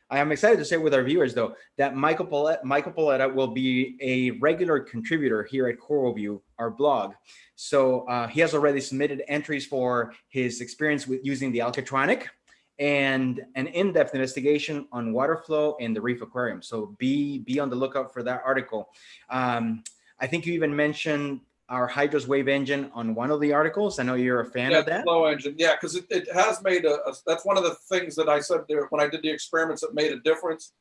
I am excited to share with our viewers, though, that Michael Paletta will be a regular contributor here at CoralView, our blog. So he has already submitted entries for his experience with using the Alcatronic and an in-depth investigation on water flow in the reef aquarium. So be on the lookout for that article. I think you even mentioned our Hydros wave engine on one of the articles. I know you're a fan of that. Flow engine. Yeah, because it has made that's one of the things that I said there when I did the experiments that made a difference.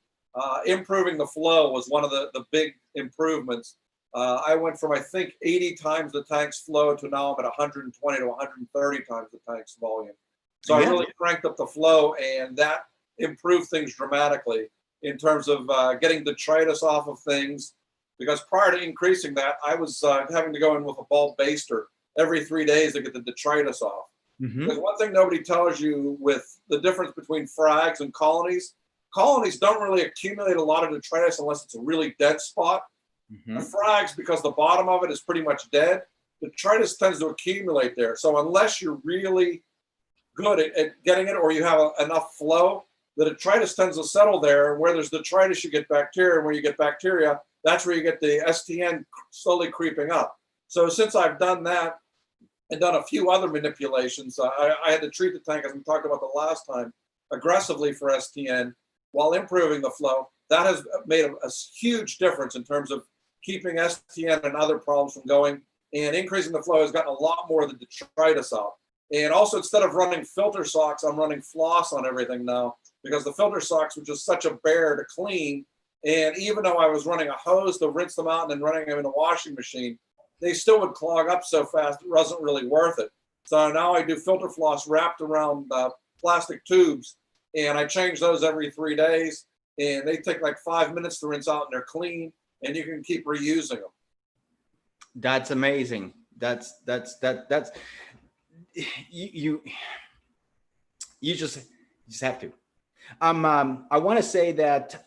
Improving the flow was one of the big improvements. I went from, I think, 80 times the tank's flow to now I'm at 120 to 130 times the tank's volume. So I really cranked up the flow, and that improved things dramatically in terms of getting detritus off of things. Because prior to increasing that, I was having to go in with a bulb baster every 3 days to get the detritus off. Because one thing nobody tells you with the difference between frags and colonies don't really accumulate a lot of detritus unless it's a really dead spot. The frags, because the bottom of it is pretty much dead, detritus tends to accumulate there. So unless you're really good at getting it, or you have enough flow, the detritus tends to settle there. Where there's detritus, you get bacteria, and where you get bacteria, that's where you get the STN slowly creeping up. So since I've done that and done a few other manipulations, I had to treat the tank, as we talked about the last time, aggressively for STN while improving the flow. That has made a huge difference in terms of keeping STN and other problems from going, and increasing the flow has gotten a lot more of the detritus out. And also, instead of running filter socks, I'm running floss on everything now, because the filter socks were just such a bear to clean. And even though I was running a hose to rinse them out and then running them in a washing machine, they still would clog up so fast it wasn't really worth it. So now I do filter floss wrapped around plastic tubes, and I change those every 3 days. And they take like 5 minutes to rinse out, and they're clean, and you can keep reusing them. That's amazing. That's you just have to. I want to say that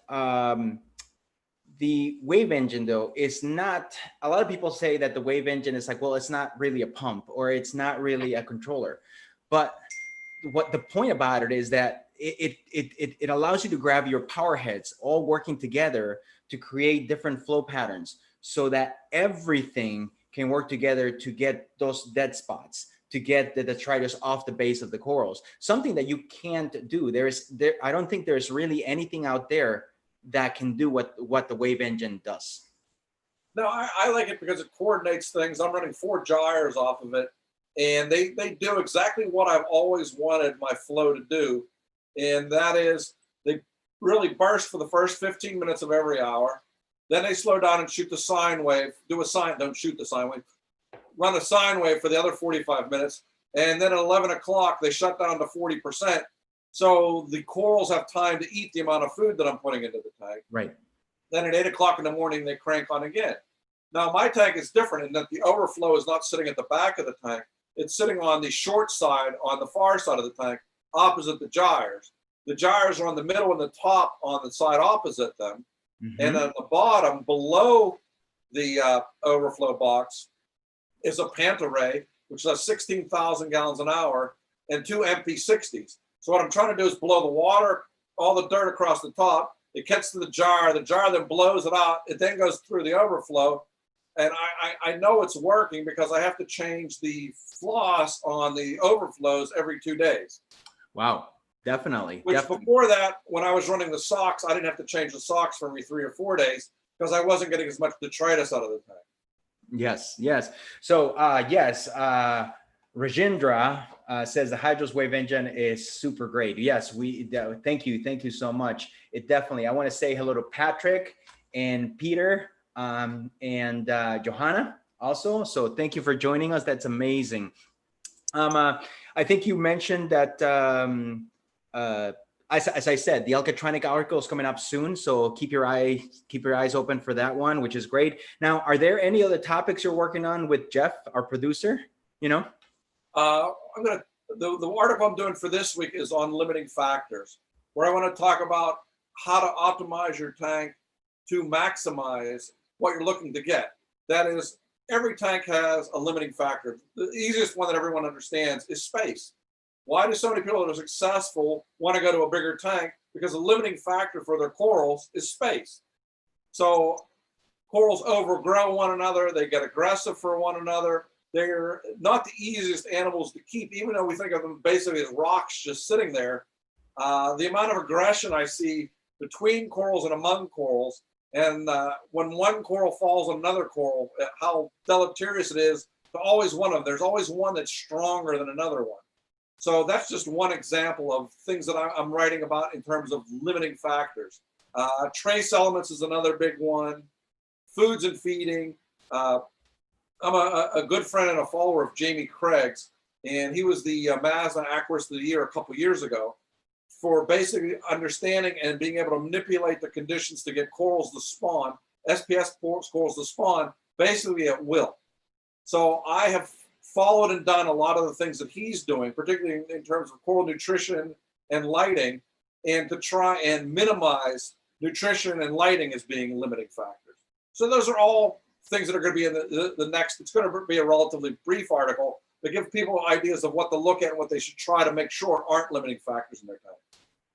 the wave engine, though, is not, a lot of people say that the wave engine is like, well, it's not really a pump, or it's not really a controller. But what the point about it is that it allows you to grab your power heads all working together to create different flow patterns, so that everything can work together to get those dead spots, to get the detritus off the base of the corals. Something that you can't do. I don't think there's really anything out there that can do what the wave engine does. No, I like it because it coordinates things. I'm running 4 gyres off of it, and they do exactly what I've always wanted my flow to do. And that is, they really burst for the first 15 minutes of every hour. Then they slow down and shoot the sine wave, don't shoot the sine wave, run a sine wave for the other 45 minutes. And then at 11 o'clock, they shut down to 40%. So the corals have time to eat the amount of food that I'm putting into the tank. Right. Then at 8 o'clock in the morning, they crank on again. Now, my tank is different in that the overflow is not sitting at the back of the tank. it's sitting on the short side, on the far side of the tank, opposite the gyres. The gyres are on the middle and the top on the side opposite them. And at the bottom, below the overflow box, is a pant array, which does 16,000 gallons an hour, and 2 MP60s. So what I'm trying to do is blow the water, all the dirt across the top. It gets to the jar then blows it out. It then goes through the overflow. And I know it's working because I have to change the floss on the overflows every 2 days. Wow, definitely. Before that, when I was running the socks, I didn't have to change the socks for every 3 or 4 days because I wasn't getting as much detritus out of the tank. Yes, yes. So yes, Rajendra says the Hydros Wave engine is super great. Yes, thank you so much. It definitely. I want to say hello to Patrick and Peter and Johanna also. So thank you for joining us. That's amazing. I think you mentioned that as I said, the Alkatronic article is coming up soon, so keep your eyes open for that one, which is great. Now, are there any other topics you're working on with Jeff, our producer? You know, the article I'm doing for this week is on limiting factors, where I want to talk about how to optimize your tank to maximize what you're looking to get. That is, every tank has a limiting factor. The easiest one that everyone understands is space. Why do so many people that are successful want to go to a bigger tank? Because the limiting factor for their corals is space. So corals overgrow one another. They get aggressive for one another. They're not the easiest animals to keep, even though we think of them basically as rocks just sitting there. The amount of aggression I see between corals and among corals, and when one coral falls on another coral, how deleterious it is to always one of them. There's always one that's stronger than another one. So that's just one example of things that I'm writing about in terms of limiting factors. Trace elements is another big one. Foods and feeding. I'm a good friend and a follower of Jamie Craig's, and he was the Mazda Aquarist of the Year a couple years ago for basically understanding and being able to manipulate the conditions to get corals to spawn, SPS corals to spawn, basically at will. So I have followed and done a lot of the things that he's doing, particularly in terms of coral nutrition and lighting, and to try and minimize nutrition and lighting as being limiting factors. So those are all things that are going to be in the next. It's going to be a relatively brief article to give people ideas of what to look at and what they should try to make sure aren't limiting factors in their tank.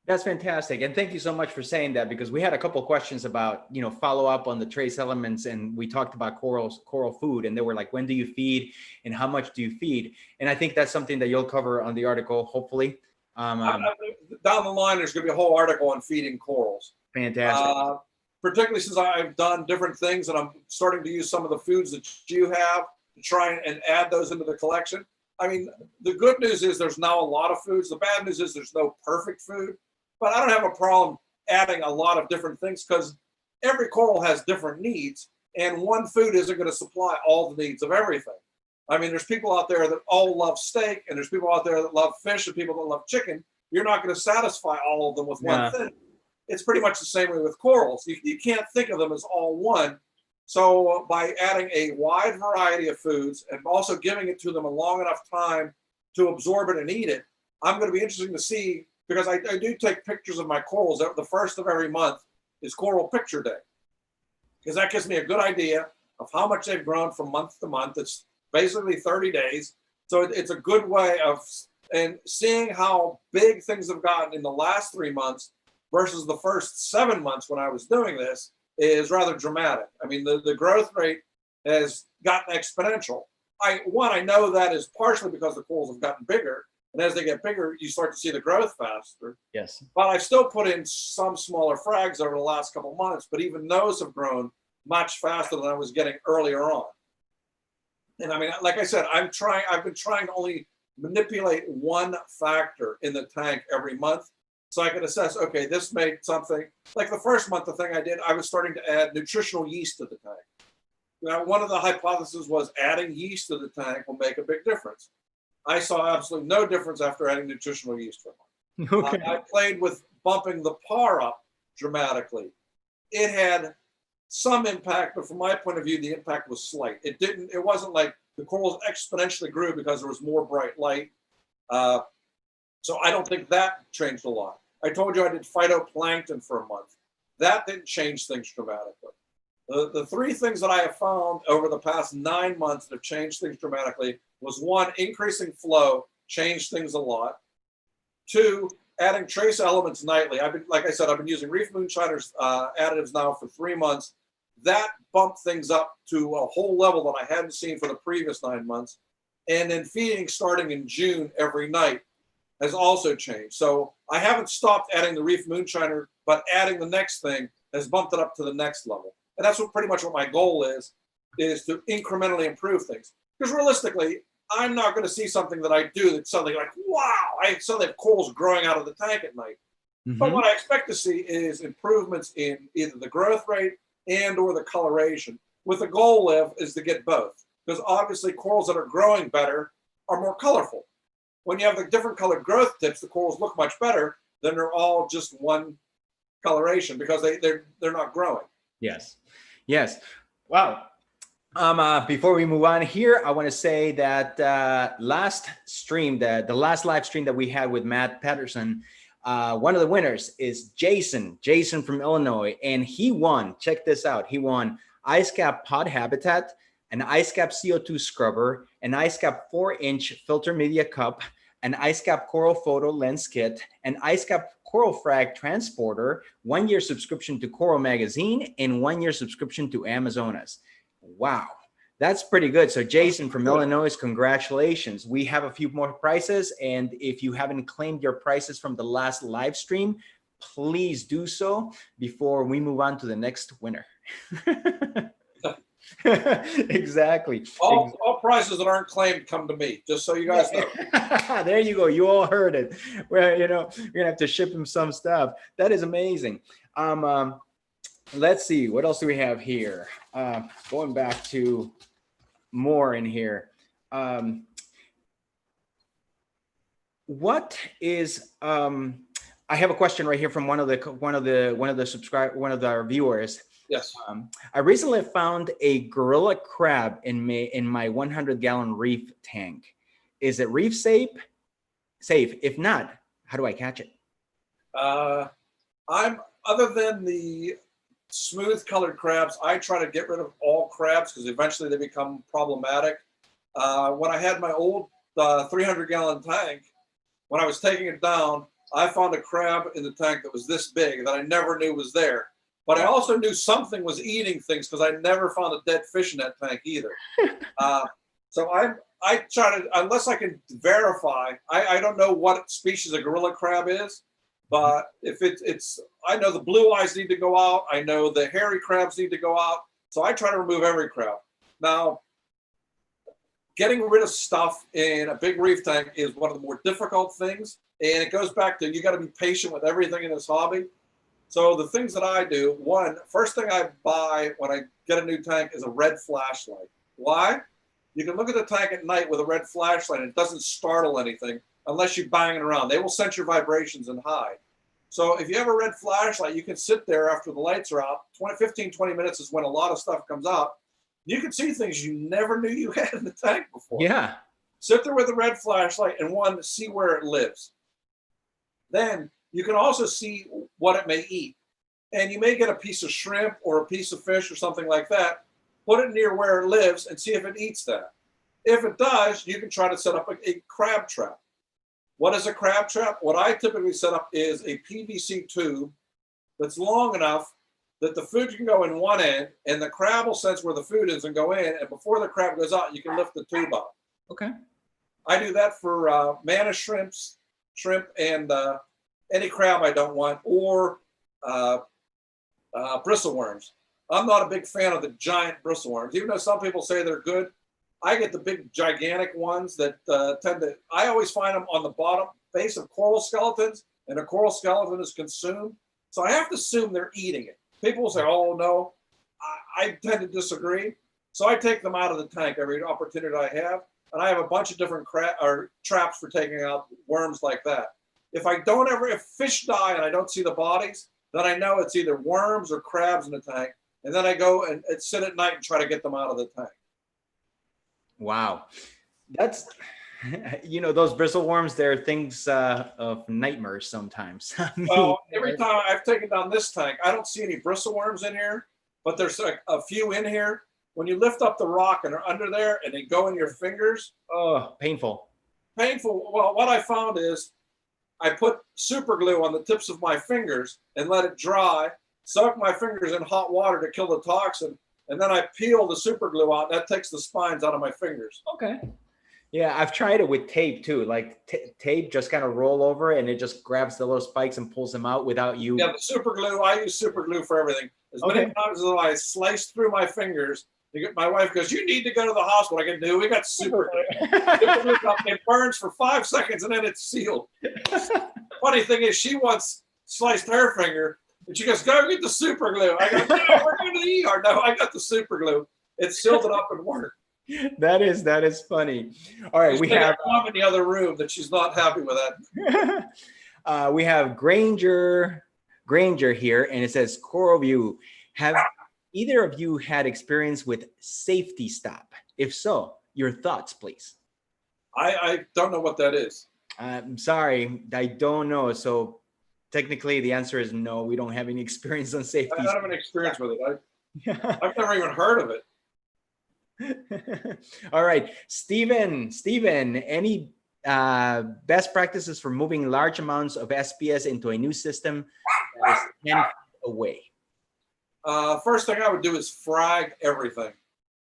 That's fantastic. And thank you so much for saying that, because we had a couple of questions about, follow up on the trace elements, and we talked about coral food, and they were like, when do you feed and how much do you feed? And I think that's something that you'll cover on the article, hopefully. Down the line, there's going to be a whole article on feeding corals. Fantastic. Particularly since I've done different things and I'm starting to use some of the foods that you have to try and add those into the collection. I mean, the good news is there's now a lot of foods. The bad news is there's no perfect food. But I don't have a problem adding a lot of different things because every coral has different needs, and one food isn't going to supply all the needs of everything. I mean, there's people out there that all love steak, and there's people out there that love fish, and people that love chicken. You're not going to satisfy all of them with one thing. It's pretty much the same way with corals. You can't think of them as all one. So by adding a wide variety of foods and also giving it to them a long enough time to absorb it and eat it, I'm going to be interesting to see. Because I do take pictures of my corals. The first of every month is Coral Picture Day. Because that gives me a good idea of how much they've grown from month to month. It's basically 30 days. So it's a good way of seeing how big things have gotten in the last 3 months versus the first 7 months when I was doing this is rather dramatic. I mean, the growth rate has gotten exponential. I know that is partially because the corals have gotten bigger. And as they get bigger, you start to see the growth faster. Yes. But I've still put in some smaller frags over the last couple of months, but even those have grown much faster than I was getting earlier on. And I mean, like I said, I've been trying to only manipulate one factor in the tank every month so I can assess, okay, this made something. Like the first month, the thing I did, I was starting to add nutritional yeast to the tank. Now, one of the hypotheses was adding yeast to the tank will make a big difference. I saw absolutely no difference after adding nutritional yeast for a month. Okay. I played with bumping the PAR up dramatically. It had some impact, but from my point of view, the impact was slight. It wasn't like the corals exponentially grew because there was more bright light. So I don't think that changed a lot. I told you I did phytoplankton for a month. That didn't change things dramatically. The three things that I have found over the past 9 months that have changed things dramatically was one, increasing flow changed things a lot. Two, adding trace elements nightly. Like I said, I've been using Reef Moonshiner's additives now for 3 months. That bumped things up to a whole level that I hadn't seen for the previous 9 months. And then feeding starting in June every night has also changed. So I haven't stopped adding the Reef Moonshiner, but adding the next thing has bumped it up to the next level. And that's pretty much what my goal is to incrementally improve things. Because realistically, I'm not going to see something that I do that's suddenly like, wow, I suddenly have corals growing out of the tank at night. Mm-hmm. But what I expect to see is improvements in either the growth rate and or the coloration, with the goal is to get both. Because obviously corals that are growing better are more colorful. When you have the different colored growth tips, the corals look much better than they're all just one coloration because they're not growing. Yes. Yes. Wow. Before we move on here, I want to say that last stream, the last live stream that we had with Matt Patterson, one of the winners is Jason from Illinois, and he won. Check this out. He won Ice Cap Pod Habitat, an Ice Cap CO2 scrubber, an Ice Cap 4-inch filter media cup, an Ice Cap Coral Photo Lens Kit, an Ice Cap Coral Frag Transporter, 1-year subscription to Coral Magazine, and 1-year subscription to Amazonas. Wow, that's pretty good. So Jason from Illinois, congratulations. We have a few more prizes, and if you haven't claimed your prizes from the last live stream, please do so before we move on to the next winner. Exactly. All prizes that aren't claimed come to me, just so you guys know. There you go. You all heard it. Well, you know, you're gonna have to ship him some stuff. That is amazing. Let's see, what else do we have here? Going back to more in here. What is I have a question right here from one of our viewers. Yes. I recently found a gorilla crab in my 100-gallon reef tank. Is it reef safe? If not, how do I catch it? Other than the smooth colored crabs, I try to get rid of all crabs because eventually they become problematic. When I had my old 300-gallon tank, when I was taking it down, I found a crab in the tank that was this big that I never knew was there. But I also knew something was eating things because I never found a dead fish in that tank either. So I try to, unless I can verify, I don't know what species a gorilla crab is, but if it's, I know the blue eyes need to go out. I know the hairy crabs need to go out. So I try to remove every crab. Now, getting rid of stuff in a big reef tank is one of the more difficult things. And it goes back to, you got to be patient with everything in this hobby. So the things that I do, first thing I buy when I get a new tank is a red flashlight. Why? You can look at the tank at night with a red flashlight and it doesn't startle anything unless you bang it around. They will sense your vibrations and hide. So if you have a red flashlight, you can sit there after the lights are out. 15, 20 minutes is when a lot of stuff comes out. You can see things you never knew you had in the tank before. Yeah. Sit there with a red flashlight and see where it lives. Then you can also see what it may eat. And you may get a piece of shrimp or a piece of fish or something like that. Put it near where it lives and see if it eats that. If it does, you can try to set up a crab trap. What is a crab trap? What I typically set up is a PVC tube that's long enough that the food can go in one end and the crab will sense where the food is and go in. And before the crab goes out, you can lift the tube out. Okay. I do that for manna shrimp, and any crab I don't want, or bristle worms. I'm not a big fan of the giant bristle worms, even though some people say they're good. I get the big, gigantic ones that I always find them on the bottom face of coral skeletons, and a coral skeleton is consumed. So I have to assume they're eating it. People will say, oh, no. I tend to disagree. So I take them out of the tank every opportunity I have, and I have a bunch of different traps for taking out worms like that. If fish die and I don't see the bodies, then I know it's either worms or crabs in the tank. and then I go and sit at night and try to get them out of the tank. Wow. That's, you know, those bristle worms, they're things of nightmares sometimes. I mean, Well, every time I've taken down this tank, I don't see any bristle worms in here, but there's like a few in here. When you lift up the rock and they're under there and they go in your fingers. oh, painful. Painful. Well, what I found is I put super glue on the tips of my fingers and let it dry, soak my fingers in hot water to kill the toxin, and then I peel the super glue out. That takes the spines out of my fingers. Okay. Yeah, I've tried it with tape too. Like tape, just kind of roll over and it just grabs the little spikes and pulls them out without you. Yeah, the super glue, I use super glue for everything. As many times as I slice through my fingers, my wife goes, "You need to go to the hospital." I can do. We got super glue. Super glue. It burns for 5 seconds and then it's sealed. Funny thing is, she once sliced her finger and she goes, "Go get the super glue." I go, "No, we're going to the ER." No, I got the super glue. It sealed it up and worked. That is funny. All right, we have mom in the other room that she's not happy with that. We have Granger here, and it says, CoralView, have either of you had experience with safety stop? If so, your thoughts, please. I don't know what that is. I'm sorry, I don't know. So technically, the answer is no. We don't have any experience on safety. I don't have any experience with it. I've never even heard of it. All right, Steven, any best practices for moving large amounts of SPS into a new system that is 10 feet away? First thing I would do is frag everything.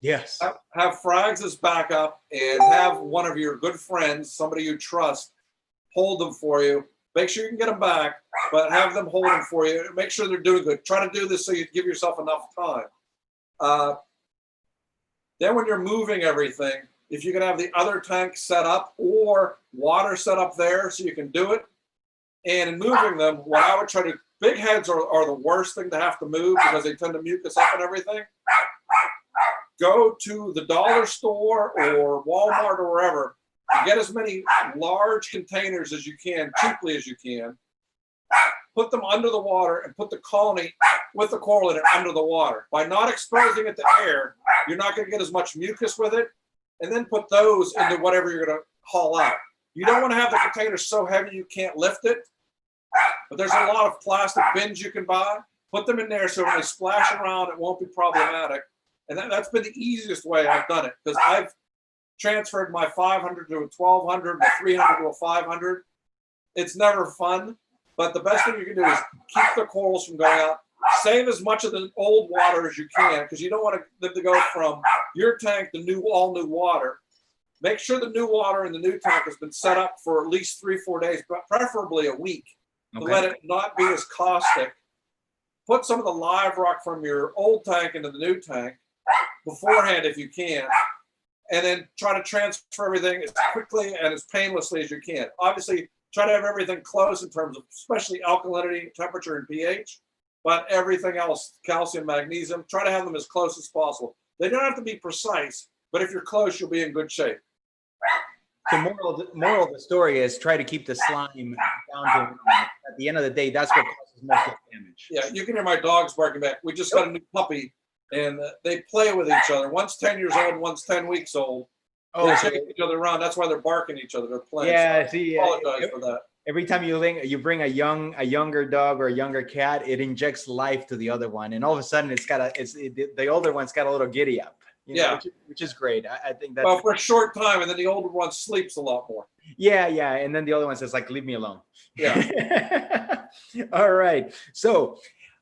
Yes. Have frags as backup and have one of your good friends, somebody you trust, hold them for you. Make sure you can get them back, but have them hold them for you. Make sure they're doing good. Try to do this so you give yourself enough time. Then when you're moving everything, if you can have the other tank set up or water set up there so you can do it. And in moving them, what I would try to, big heads are the worst thing to have to move because they tend to mucus up and everything. Go to the dollar store or Walmart or wherever and get as many large containers as you can, cheaply as you can. Put them under the water and put the colony with the coral in it under the water. By not exposing it to air, you're not going to get as much mucus with it. And then put those into whatever you're going to haul out. You don't want to have the container so heavy you can't lift it. But there's a lot of plastic bins you can buy. Put them in there so when they splash around, it won't be problematic. And that's been the easiest way I've done it because I've transferred my 500 to a 1200, a 300 to a 500. It's never fun. But the best thing you can do is keep the corals from going out. Save as much of the old water as you can because you don't want them to go from your tank to all new water. Make sure the new water in the new tank has been set up for at least 3-4 days, but preferably a week to let it not be as caustic. Put some of the live rock from your old tank into the new tank beforehand if you can, and then try to transfer everything as quickly and as painlessly as you can. Obviously, try to have everything close in terms of especially alkalinity, temperature, and pH, but everything else, calcium, magnesium, try to have them as close as possible. They don't have to be precise, but if you're close, you'll be in good shape. The moral of the story is try to keep the slime down to, at the end of the day, that's what causes most of the damage. Yeah, you can hear my dogs barking back. We just got a new puppy, and they play with each other. One's 10 years old, one's 10 weeks old. Oh, they chase each other around. That's why they're barking at each other. They're playing. Yeah, so see, I apologize for that. Every time you bring a younger dog or a younger cat, it injects life to the other one, and all of a sudden the older one's got a little giddy up. You know, which is great. I think that's well for a short time, and then the older one sleeps a lot more. Yeah, and then the other one says like, "Leave me alone." Yeah. All right. So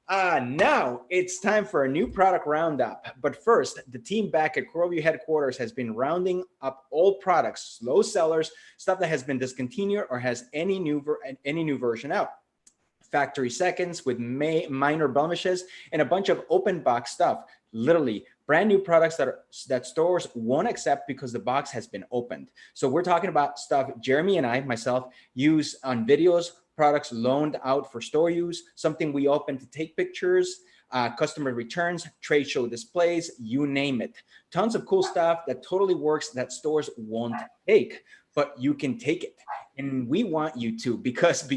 now it's time for a new product roundup. But first, the team back at CoralView headquarters has been rounding up old products, slow sellers, stuff that has been discontinued or has any new version out. Factory seconds with minor blemishes and a bunch of open box stuff. Literally brand new products that stores won't accept because the box has been opened. So we're talking about stuff Jeremy and myself use on videos, products loaned out for store use, something we open to take pictures, customer returns, trade show displays, you name it. Tons of cool stuff that totally works that stores won't take. but you can take it. And we want you to, because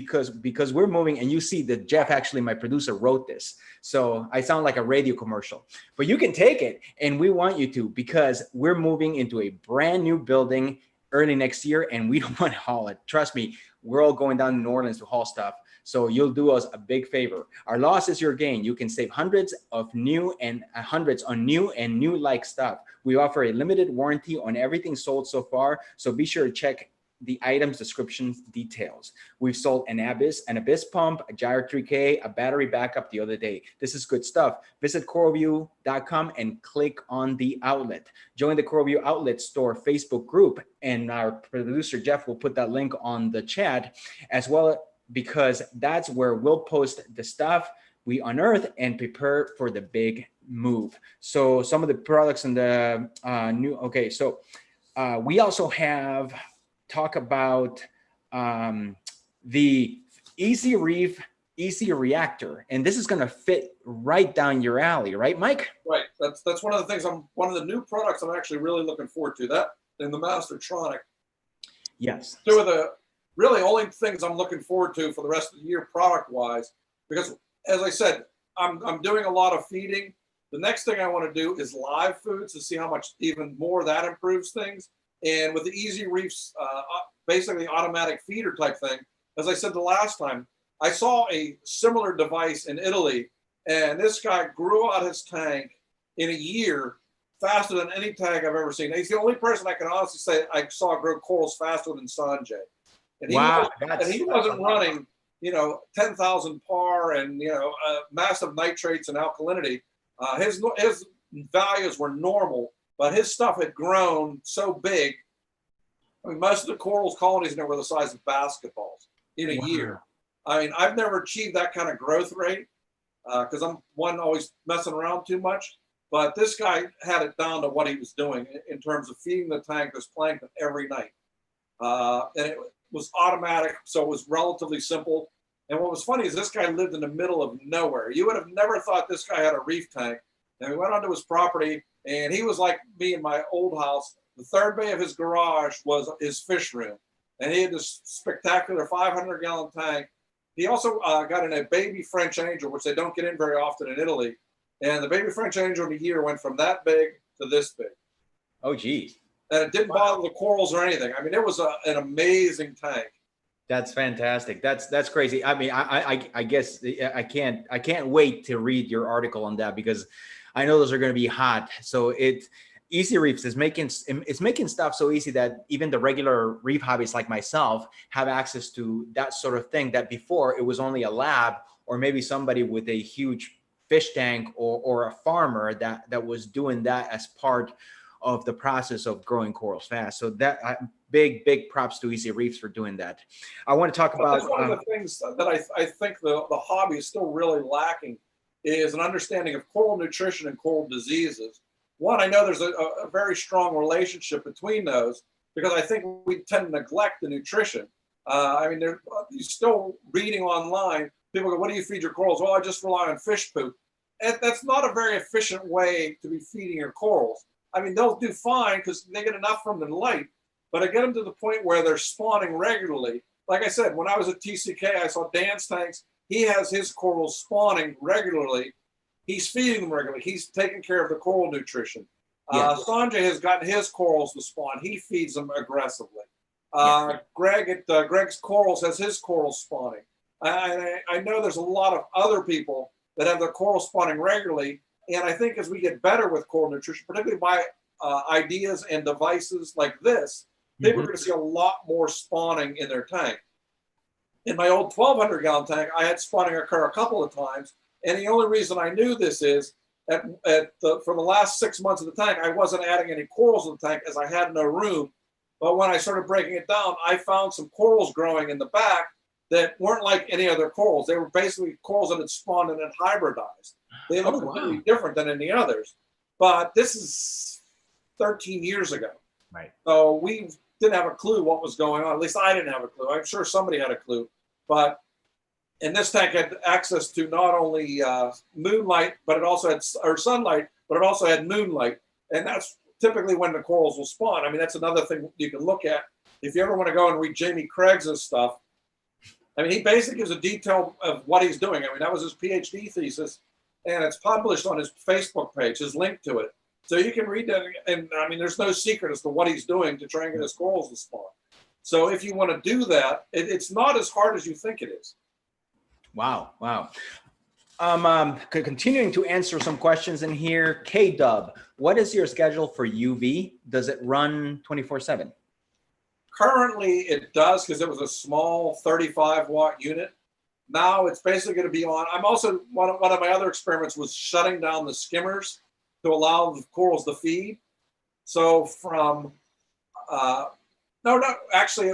we're moving, and you see that Jeff, actually my producer, wrote this. So I sound like a radio commercial, but you can take it, and we want you to, because we're moving into a brand new building early next year, and we don't want to haul it. Trust me, we're all going down to New Orleans to haul stuff. So you'll do us a big favor. Our loss is your gain. You can save hundreds on new and new like stuff. We offer a limited warranty on everything sold so far. So be sure to check the items descriptions details. We've sold an Abyss pump, a Gyro 3K, a battery backup the other day. This is good stuff. Visit CoralView.com and click on the outlet. Join the CoralView Outlet store Facebook group, and our producer Jeff will put that link on the chat as well, because that's where we'll post the stuff we unearth and prepare for the big move. So some of the products in the we also have talk about the Easy Reef Easy Reactor, and this is going to fit right down your alley, right, Mike? Right. That's one of the things one of the new products I'm actually really looking forward to. That and the Mastertronic. Yes. Two of the really only things I'm looking forward to for the rest of the year product wise, because as I said, I'm doing a lot of feeding. The next thing I want to do is live foods to see how much even more that improves things. And with the Easy Reefs, basically automatic feeder type thing, as I said the last time, I saw a similar device in Italy, and this guy grew out his tank in a year faster than any tank I've ever seen. He's the only person I can honestly say I saw grow corals faster than Sanjay. And he wasn't running, 10,000 par and, massive nitrates and alkalinity. His values were normal, but his stuff had grown so big. I mean, most of the corals colonies in there were the size of basketballs in a year. I mean, I've never achieved that kind of growth rate because I'm always messing around too much. But this guy had it down to what he was doing in terms of feeding the tank this plankton every night. And it was automatic, so it was relatively simple. And what was funny is this guy lived in the middle of nowhere. You would have never thought this guy had a reef tank. And we went onto his property, and he was like me in my old house. The third bay of his garage was his fish room. And he had this spectacular 500-gallon tank. He also got in a baby French angel, which they don't get in very often in Italy. And the baby French angel in a year went from that big to this big. Oh, geez. And it didn't bother the corals or anything. I mean, it was an amazing tank. That's fantastic. That's crazy. I mean, I guess I can't wait to read your article on that, because I know those are going to be hot. So Easy Reefs is making stuff so easy that even the regular reef hobbyists like myself have access to that sort of thing that before it was only a lab or maybe somebody with a huge fish tank or a farmer that was doing that as part of the process of growing corals fast. So that big props to Easy Reefs for doing that. I want to talk about that's one of the things that I think the hobby is still really lacking is an understanding of coral nutrition and coral diseases. One, I know there's a very strong relationship between those because I think we tend to neglect the nutrition. I mean, you're still reading online. People go, what do you feed your corals? Well, I just rely on fish poop. And that's not a very efficient way to be feeding your corals. I mean, they'll do fine because they get enough from the light, but I get them to the point where they're spawning regularly. Like I said, when I was at TCK, I saw Dan's tanks. He has his corals spawning regularly. He's feeding them regularly. He's taking care of the coral nutrition. Yes. Sanjay has gotten his corals to spawn. He feeds them aggressively. Greg at Greg's Corals has his corals spawning. I know there's a lot of other people that have their corals spawning regularly. And I think as we get better with coral nutrition, particularly by ideas and devices like this, people are going to see a lot more spawning in their tank. In my old 1,200-gallon tank, I had spawning occur a couple of times. And the only reason I knew this is for the last 6 months of the tank, I wasn't adding any corals to the tank as I had no room. But when I started breaking it down, I found some corals growing in the back that weren't like any other corals. They were basically corals that had spawned and had hybridized. They look completely different than any others. But this is 13 years ago. Right. So we didn't have a clue what was going on. At least I didn't have a clue. I'm sure somebody had a clue. And this tank had access to not only moonlight, but it also had sunlight, but it also had moonlight. And that's typically when the corals will spawn. I mean, that's another thing you can look at. if you ever want to go and read Jamie Craig's stuff, I mean, he basically gives a detail of what he's doing. I mean, that was his PhD thesis, and it's published on his Facebook page, his link to it. So you can read that, and I mean, there's no secret as to what he's doing to try and get his corals to spawn. So if you want to do that, it's not as hard as you think it is. Wow, wow. Continuing to answer some questions in here. K-Dub, what is your schedule for UV? Does it run 24/7? Currently, it does because it was a small 35-watt unit. Now it's basically going to be on. I'm also, one of my other experiments was shutting down the skimmers to allow the corals to feed. So from, actually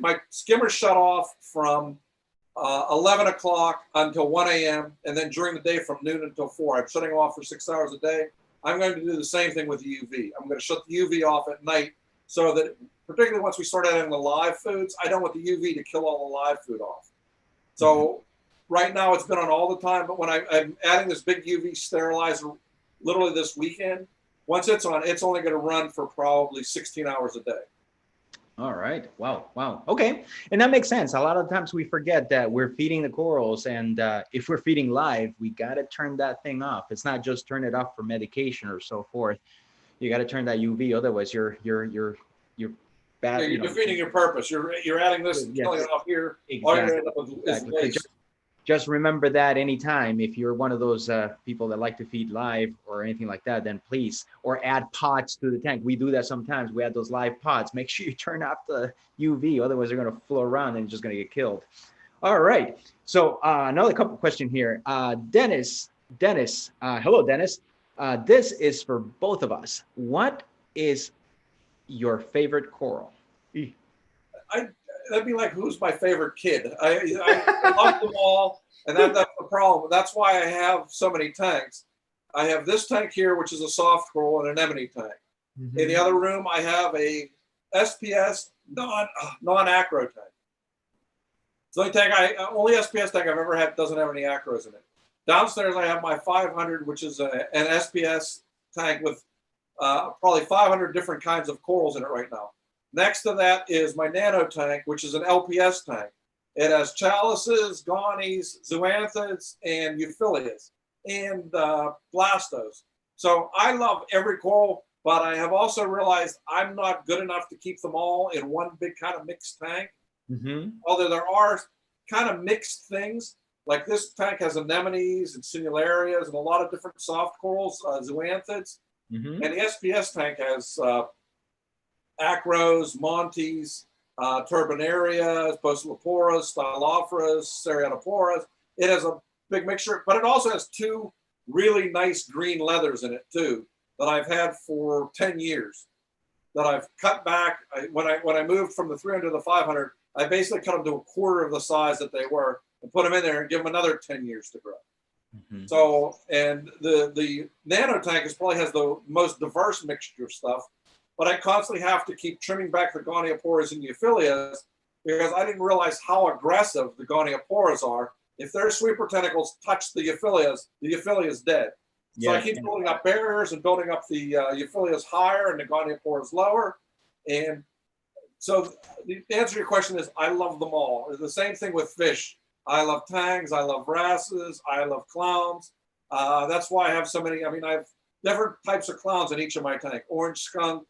my skimmer shut off from 11 o'clock until 1 a.m. and then during the day from noon until 4. I'm shutting them off for 6 hours a day. I'm going to do the same thing with the UV. I'm going to shut the UV off at night so that, particularly once we start adding the live foods, I don't want the UV to kill all the live food off. So right now it's been on all the time, but when I'm adding this big UV sterilizer literally this weekend, once it's on, it's only going to run for probably 16 hours a day. All right. Wow. Wow. Okay. And that makes sense. A lot of times we forget that we're feeding the corals, and if we're feeding live, we got to turn that thing off. It's not just turn it off for medication or so forth. You got to turn that UV. Otherwise you're bad. Yeah, you're defeating your purpose. You're adding this and killing it off here. Exactly. All you're end up with is waste. Just remember that anytime, if you're one of those people that like to feed live or anything like that, then please, or add pots to the tank. We do that sometimes. We add those live pots. Make sure you turn off the UV. Otherwise, they're going to float around and just going to get killed. All right. So another couple question here. Dennis, hello, Dennis. This is for both of us. What is your favorite coral? That'd be like, who's my favorite kid? I love them all, and that's the problem. That's why I have so many tanks. I have this tank here, which is a soft coral and an anemone tank. Mm-hmm. In the other room, I have a SPS non-acro tank. It's the only SPS tank I've ever had doesn't have any acros in it. Downstairs, I have my 500, which is an SPS tank with probably 500 different kinds of corals in it right now. Next to that is my nano tank, which is an LPS tank. It has chalices, gonies, zoanthids, and euphyllias, and blastos. So I love every coral, but I have also realized I'm not good enough to keep them all in one big kind of mixed tank. Mm-hmm. Although there are kind of mixed things, like this tank has anemones and sinularias and a lot of different soft corals, zoanthids. Mm-hmm. And the SPS tank has acros, montes, turbinarias, postaloporas, stylophoras, seriatoporas. It has a big mixture, but it also has two really nice green leathers in it too that I've had for 10 years that I've cut back. When I moved from the 300 to the 500, I basically cut them to a quarter of the size that they were and put them in there and give them another 10 years to grow. Mm-hmm. So, and the nano tank probably has the most diverse mixture of stuff, but I constantly have to keep trimming back the gonioporas and euphyllias because I didn't realize how aggressive the gonioporas are. If their sweeper tentacles touch the euphyllia is dead. So I keep building up barriers and building up the euphyllias higher and the gonioporas lower. And so the answer to your question is I love them all. It's the same thing with fish. I love tangs, I love wrasses, I love clowns. That's why I have so many. I mean, I have different types of clowns in each of my tank. Orange skunk,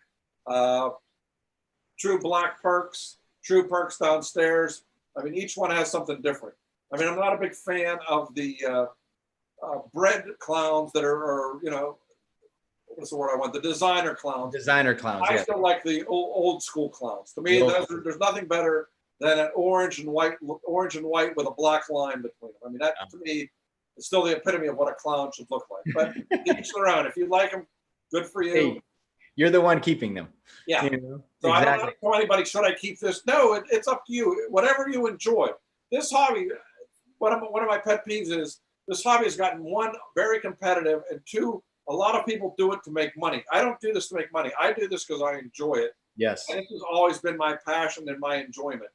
true black perks, true perks downstairs. I mean, each one has something different. I mean, I'm not a big fan of the bred clowns that are, you know, what's the word I want? The designer clowns. Designer clowns. I still like the old school clowns. To me, there's nothing better than an orange and white with a black line between them. I mean, that to me is still the epitome of what a clown should look like. But each their own. If you like them, good for you. Hey, you're the one keeping them. Yeah. You know? So exactly. I don't tell anybody, should I keep this? No, it's up to you. Whatever you enjoy. This hobby, one of my pet peeves is this hobby has gotten, one, very competitive, and two, a lot of people do it to make money. I don't do this to make money. I do this because I enjoy it. Yes. And this has always been my passion and my enjoyment.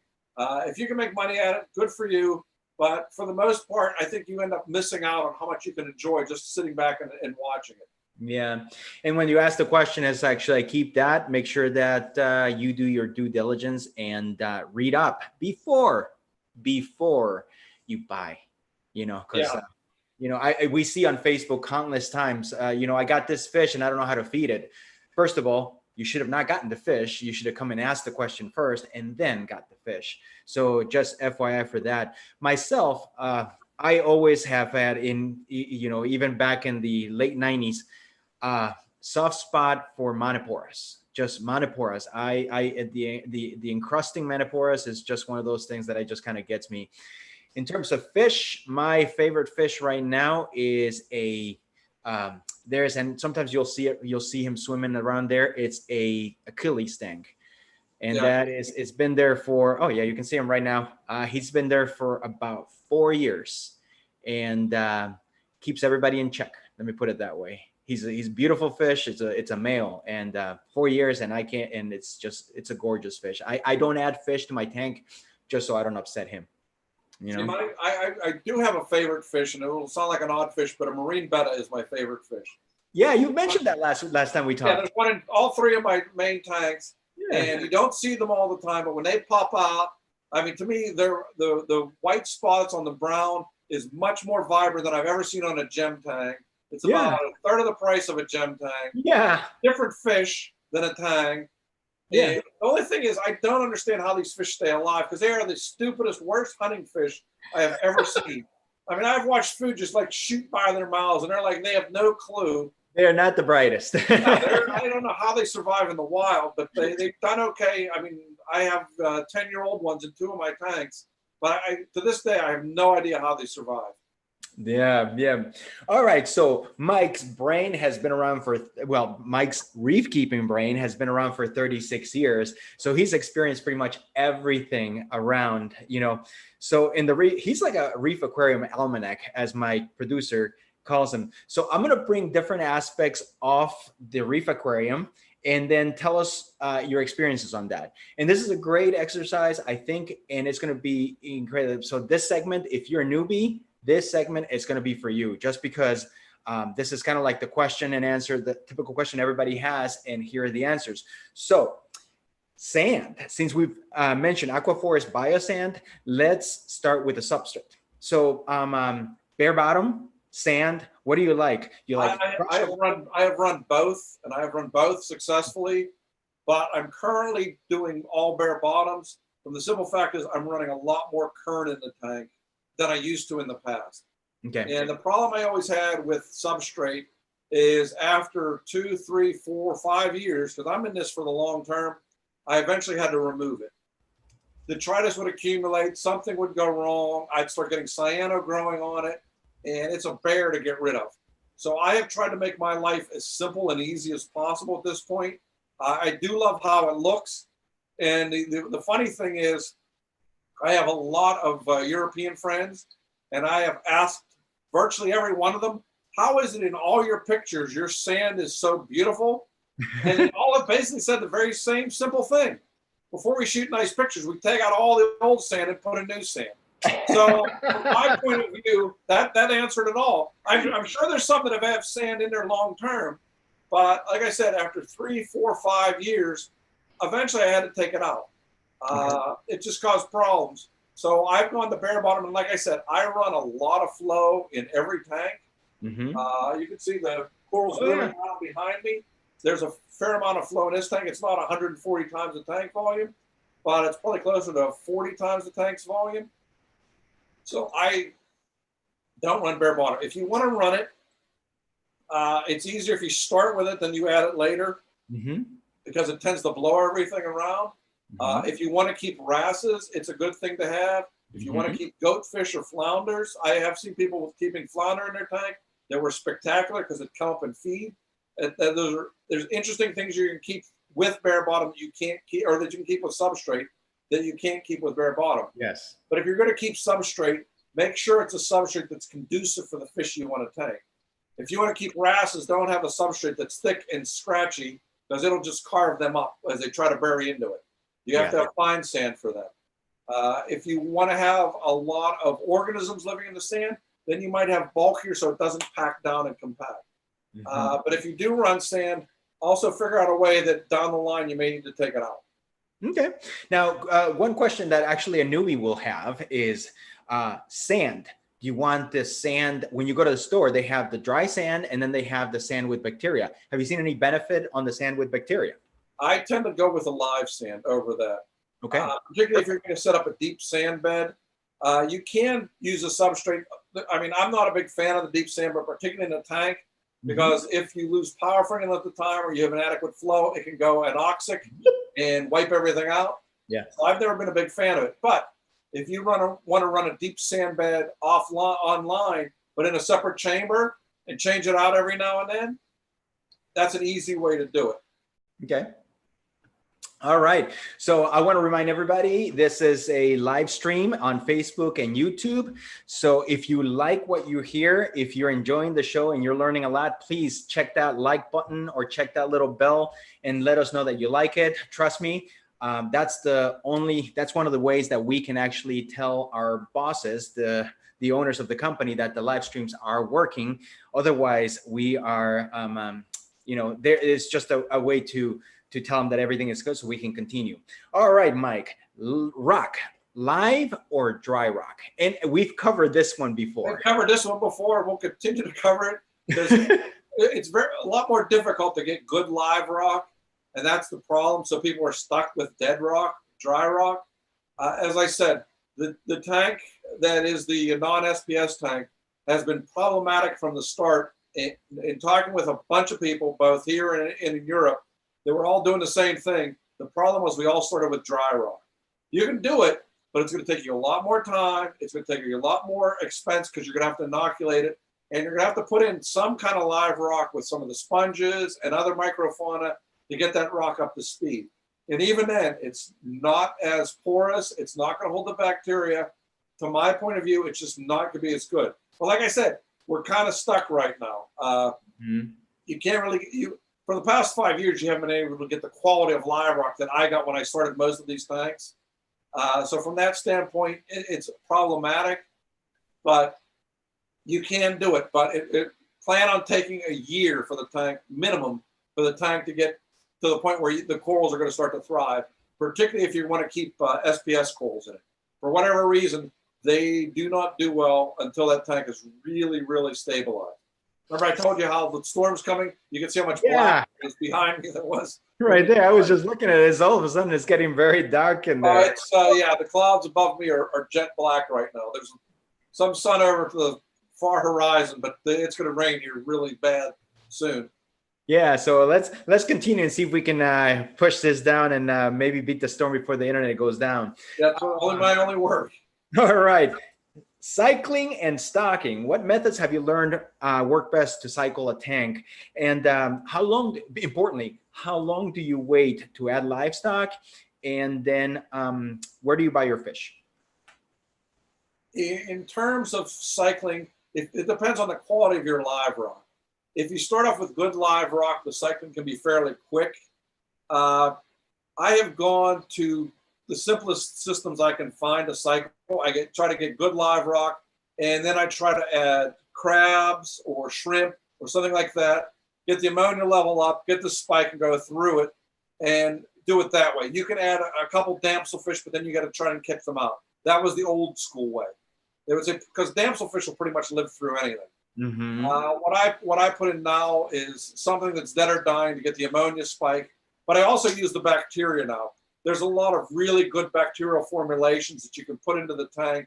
If you can make money at it, good for you. But for the most part, I think you end up missing out on how much you can enjoy just sitting back and watching it. Yeah. And when you ask the question, it's actually keep that, make sure that you do your due diligence and read up before you buy, because, Yeah. we see on Facebook countless times, I got this fish and I don't know how to feed it. First of all, you should have not gotten the fish. You should have come and asked the question first and then got the fish. So just FYI for that. Myself, I always have had even back in the late 90s, soft spot for monoporous, just monoporous. The encrusting monoporous is just one of those things that I just kind of gets me. In terms of fish, my favorite fish right now is and sometimes you'll see him swimming around there. It's a Achilles stang. And Yeah. it's been there for, oh yeah, you can see him right now. He's been there for about 4 years and keeps everybody in check. Let me put it that way. He's a beautiful fish. It's a male, and 4 years, and it's a gorgeous fish. I don't add fish to my tank just so I don't upset him. See, I do have a favorite fish, and it will sound like an odd fish, but a marine betta is my favorite fish. Yeah, you mentioned that last time we talked. Yeah, there's one in all three of my main tanks, and you don't see them all the time, but when they pop out, I mean, to me, the white spots on the brown is much more vibrant than I've ever seen on a gem tank. It's about a third of the price of a gem tank. Yeah. Different fish than a tang. Yeah. And the only thing is, I don't understand how these fish stay alive because they are the stupidest, worst hunting fish I have ever seen. I mean, I've watched food just like shoot by their mouths, and they're like, they have no clue. They're not the brightest. I don't know how they survive in the wild, but they've done okay. I mean, I have 10-year-old ones in 2 of my tanks, but to this day, I have no idea how they survive. Yeah. All right. So Mike's brain has been around Mike's reef keeping brain has been around for 36 years. So he's experienced pretty much everything around, So he's like a reef aquarium almanac, as my producer calls him. So I'm going to bring different aspects of the reef aquarium and then tell us your experiences on that. And this is a great exercise, I think, and it's going to be incredible. So this segment, if you're a newbie, this segment is going to be for you, just because this is kind of like the question and answer, the typical question everybody has, and here are the answers. So sand, since we've mentioned Aquaforest biosand, let's start with the substrate. So bare bottom, sand, what do you like? I have run both, and I have run both successfully, but I'm currently doing all bare bottoms. From the simple fact is I'm running a lot more current in the tank than I used to in the past. Okay. And the problem I always had with substrate is after 2, 3, 4, 5 years, because I'm in this for the long term, I eventually had to remove it. Detritus would accumulate, something would go wrong, I'd start getting cyano growing on it, and it's a bear to get rid of. So I have tried to make my life as simple and easy as possible at this point. I do love how it looks. And the funny thing is, I have a lot of European friends, and I have asked virtually every one of them, how is it in all your pictures, your sand is so beautiful? And they all have basically said the very same simple thing. Before we shoot nice pictures, we take out all the old sand and put in new sand. So from my point of view, that answered it all. I'm sure there's some that have sand in there long term, but like I said, after 3, 4, 5 years, eventually I had to take it out. It just caused problems. So I've gone to bare bottom, and like I said, I run a lot of flow in every tank. Mm-hmm. You can see the corals moving out behind me. There's a fair amount of flow in this tank. It's not 140 times the tank volume, but it's probably closer to 40 times the tank's volume. So I don't run bare bottom. If you want to run it, it's easier if you start with it than you add it later, because it tends to blow everything around. If you want to keep wrasses, it's a good thing to have. If you want to keep goatfish or flounders, I have seen people with keeping flounder in their tank that were spectacular because it'd come up and feed. There's interesting things you can keep with bare bottom that you can't keep, or that you can keep with substrate that you can't keep with bare bottom. Yes. But if you're going to keep substrate, make sure it's a substrate that's conducive for the fish you want to tank. If you want to keep wrasses, don't have a substrate that's thick and scratchy, because it'll just carve them up as they try to bury into it. You have to have fine sand for that. If you want to have a lot of organisms living in the sand, then you might have bulkier so it doesn't pack down and compact. But if you do run sand, also figure out a way that down the line you may need to take it out. Okay. Now, one question that actually a newbie will have is sand. Do you want this sand, when you go to the store, they have the dry sand and then they have the sand with bacteria. Have you seen any benefit on the sand with bacteria? I tend to go with a live sand over that. Okay. Particularly if you're going to set up a deep sand bed, you can use a substrate. I mean, I'm not a big fan of the deep sand, but particularly in a tank, because if you lose power for any length of time or you have an adequate flow, it can go anoxic and wipe everything out. Yeah. So I've never been a big fan of it. But if you want to run a deep sand bed online, but in a separate chamber and change it out every now and then, that's an easy way to do it. Okay. All right. So I want to remind everybody, this is a live stream on Facebook and YouTube. So if you like what you hear, if you're enjoying the show and you're learning a lot, please check that like button or check that little bell and let us know that you like it. Trust me, that's one of the ways that we can actually tell our bosses, the owners of the company, that the live streams are working. Otherwise, we are, there is just a way to tell them that everything is good so we can continue. All right, Mike, rock, live or dry rock? And we've covered this one before. We've covered this one before. We'll continue to cover it because it's a lot more difficult to get good live rock, and that's the problem. So people are stuck with dead rock, dry rock. As I said, the tank that is the non-SPS tank has been problematic from the start. In talking with a bunch of people, both here and in Europe, they were all doing the same thing. The problem was we all started with dry rock. You can do it, but it's going to take you a lot more time. It's going to take you a lot more expense because you're going to have to inoculate it. And you're going to have to put in some kind of live rock with some of the sponges and other microfauna to get that rock up to speed. And even then, it's not as porous. It's not going to hold the bacteria. To my point of view, it's just not going to be as good. But like I said, we're kind of stuck right now. You can't really... For the past 5 years, you haven't been able to get the quality of live rock that I got when I started most of these tanks. So from that standpoint, it's problematic, but you can do it. But plan on taking a year for the tank, minimum, for the tank to get to the point where the corals are going to start to thrive, particularly if you want to keep SPS corals in it. For whatever reason, they do not do well until that tank is really, really stabilized. Remember I told you how the storm's coming? You can see how much black is behind me that was. Right there. I was just looking at it. All of a sudden, it's getting very dark. And the clouds above me are jet black right now. There's some sun over to the far horizon, but it's going to rain here really bad soon. Yeah, so let's continue and see if we can push this down and maybe beat the storm before the internet goes down. That's my only worry. All right. Cycling and stocking. What methods have you learned work best to cycle a tank? And how long do you wait to add livestock? And then where do you buy your fish? In terms of cycling, it depends on the quality of your live rock. If you start off with good live rock, the cycling can be fairly quick. I have gone to the simplest systems I can find to cycle. I try to get good live rock, and then I try to add crabs or shrimp or something like that, get the ammonia level up, get the spike and go through it, and do it that way. You can add a couple damselfish, but then you got to try and catch them out. That was the old school way. They would say, because damselfish will pretty much live through anything. What I put in now is something that's dead or dying to get the ammonia spike, but I also use the bacteria now. There's a lot of really good bacterial formulations that you can put into the tank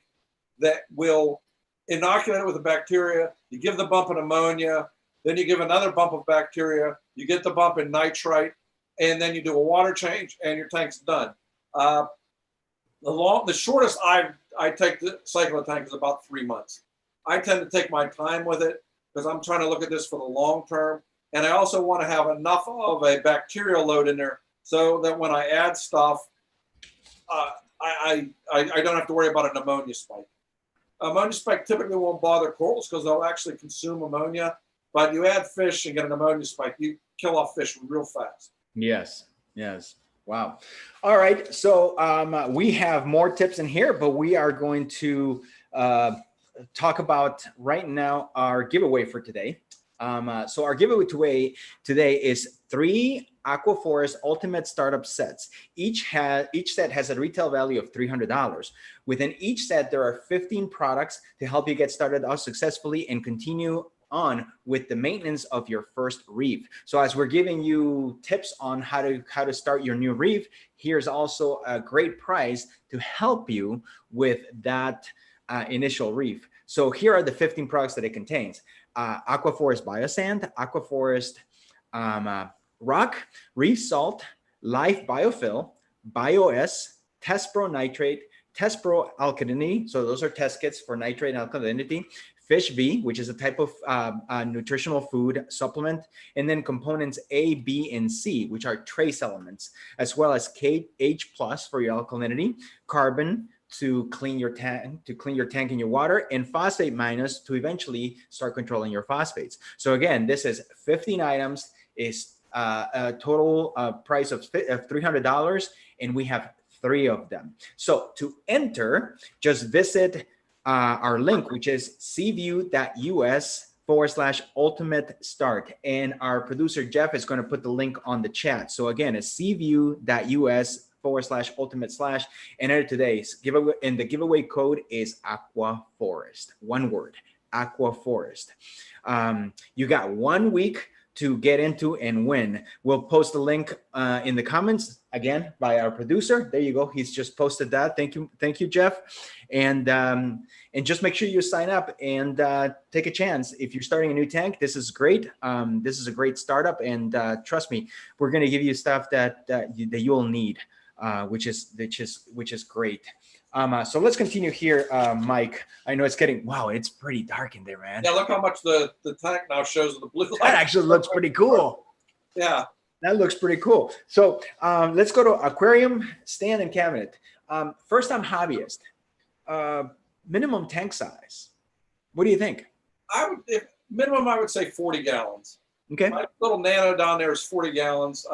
that will inoculate it with the bacteria. You give the bump in ammonia, then you give another bump of bacteria, you get the bump in nitrite, and then you do a water change and your tank's done. The shortest I take to cycle a tank is about 3 months. I tend to take my time with it because I'm trying to look at this for the long term. And I also want to have enough of a bacterial load in there so that when I add stuff, I don't have to worry about an ammonia spike. Ammonia spike typically won't bother corals because they'll actually consume ammonia. But you add fish and get an ammonia spike, you kill off fish real fast. Yes. Wow. All right. So we have more tips in here, but we are going to talk about right now our giveaway for today. So our giveaway today is 3 Aquaforest Ultimate Startup sets. Each set has a retail value of $300. Within each set, there are 15 products to help you get started out successfully and continue on with the maintenance of your first reef. So as we're giving you tips on how to start your new reef, here's also a great prize to help you with that initial reef. So here are the 15 products that it contains. Aquaforest Biosand, Aquaforest Rock, Reef Salt, Life Biofill, BioS, Test Pro Nitrate, Test Pro Alkalinity. So those are test kits for nitrate and alkalinity. Fish V, which is a type of nutritional food supplement, and then components A, B, and C, which are trace elements, as well as KH plus for your alkalinity, carbon to clean your tank and your water, and phosphate minus to eventually start controlling your phosphates. So again, this is 15 items, is a total price of $300, and we have 3 of them. So to enter, just visit our link, which is cview.us/ultimate start. And our producer, Jeff, is going to put the link on the chat. So again, it's cview.us/ultimate/ and enter today's giveaway. And the giveaway code is Aquaforest. One word, Aquaforest. You got 1 week to get into and win. We'll post the link in the comments again by our producer. There you go. He's just posted that. Thank you, Jeff. And just make sure you sign up and take a chance. If you're starting a new tank, this is great. This is a great startup, and trust me, we're going to give you stuff that you'll need, which is great. So let's continue here, Mike. I know it's getting, wow, it's pretty dark in there, man. Yeah, look how much the tank now shows the blue light. That actually looks pretty cool. Yeah. That looks pretty cool. So let's go to aquarium, stand, and cabinet. First time hobbyist. Minimum tank size. What do you think? Minimum, I would say 40 gallons. Okay. My little nano down there is 40 gallons.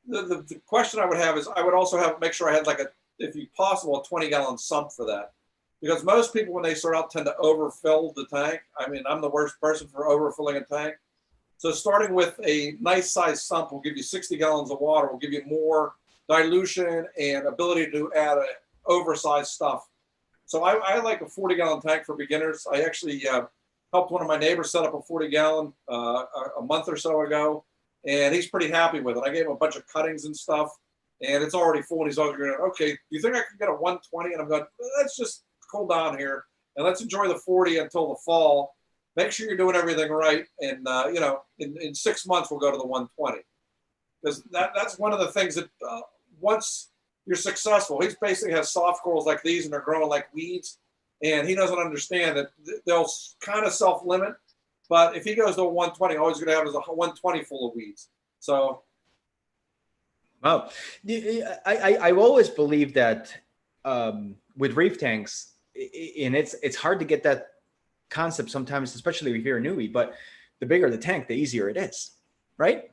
The question I would have is I would also make sure I had if possible, a 20-gallon sump for that. Because most people, when they start out, tend to overfill the tank. I mean, I'm the worst person for overfilling a tank. So starting with a nice size sump will give you 60 gallons of water, will give you more dilution and ability to add oversized stuff. So I like a 40-gallon tank for beginners. I actually helped one of my neighbors set up a 40-gallon a month or so ago, and he's pretty happy with it. I gave him a bunch of cuttings and stuff, and it's already full. And he's already going, okay, do you think I can get a 120? And I'm going, let's just cool down here and let's enjoy the 40 until the fall. Make sure you're doing everything right, and in 6 months we'll go to the 120, because that's one of the things that once you're successful, he basically has soft corals like these and they're growing like weeds, and he doesn't understand that they'll kind of self-limit, but if he goes to a 120, all he's going to have is a 120 full of weeds. So, wow, I've always believed that with reef tanks, and it's hard to get that concept sometimes, especially if you're a newbie, but the bigger the tank, the easier it is, right?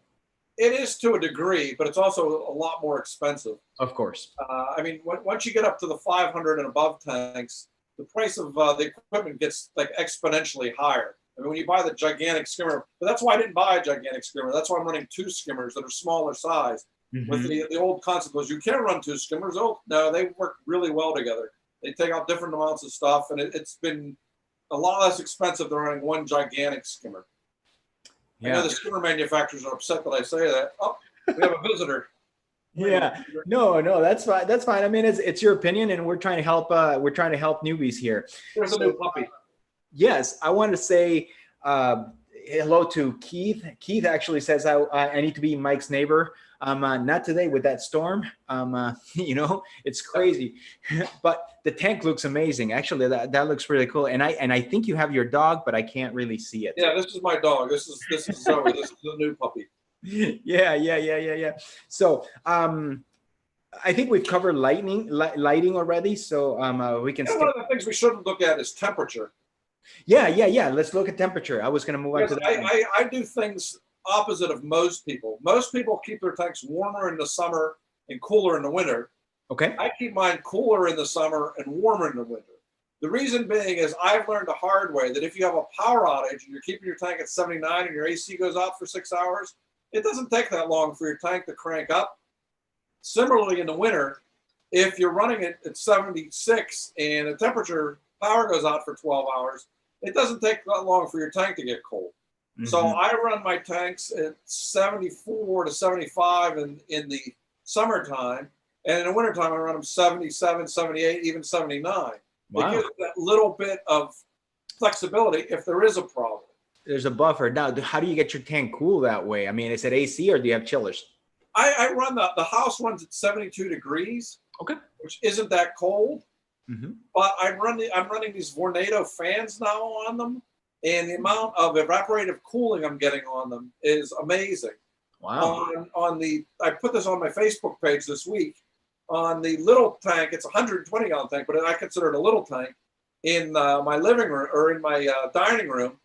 It is to a degree, but it's also a lot more expensive. Of course. I mean, once you get up to the 500 and above tanks, the price of the equipment gets like exponentially higher. I mean, when you buy the gigantic skimmer, but that's why I didn't buy a gigantic skimmer. That's why I'm running 2 skimmers that are smaller size. Mm-hmm. With the old concept was you can run 2 skimmers. Oh, no, they work really well together. They take out different amounts of stuff, and it's been a lot less expensive than running 1 gigantic skimmer. Yeah. I know the skimmer manufacturers are upset that I say that. Oh, we have a visitor. Yeah, no, that's fine. That's fine. I mean, it's your opinion, and we're trying to help. We're trying to help newbies here. There's a new puppy. Yes, I want to say hello to Keith. Keith actually says I need to be Mike's neighbor. Not today with that storm. It's crazy, but the tank looks amazing. Actually, that looks really cool. And I think you have your dog, but I can't really see it. Yeah, this is my dog. This is Zoe. This is the new puppy. Yeah. So I think we've covered lighting already. So we can. One of the things we shouldn't look at is temperature. Yeah. Let's look at temperature. I was going to move on to that. I do things opposite of most people. Most people keep their tanks warmer in the summer and cooler in the winter. Okay. I keep mine cooler in the summer and warmer in the winter. The reason being is I've learned the hard way that if you have a power outage and you're keeping your tank at 79 and your AC goes out for 6 hours, it doesn't take that long for your tank to crank up. Similarly, in the winter, if you're running it at 76 and the temperature power goes out for 12 hours, it doesn't take that long for your tank to get cold. Mm-hmm. So I run my tanks at 74 to 75 in the summertime. And in the wintertime, I run them 77, 78, even 79. Wow. It gives that little bit of flexibility if there is a problem. There's a buffer. Now, how do you get your tank cool that way? I mean, is it AC or do you have chillers? I run the house runs at 72 degrees. Okay. Which isn't that cold. Mm-hmm. But I'm running these Vornado fans now on them. And the amount of evaporative cooling I'm getting on them is amazing. Wow. I put this on my Facebook page this week. On the little tank, it's a 120-gallon tank, but I consider it a little tank. In my living room or in my dining room,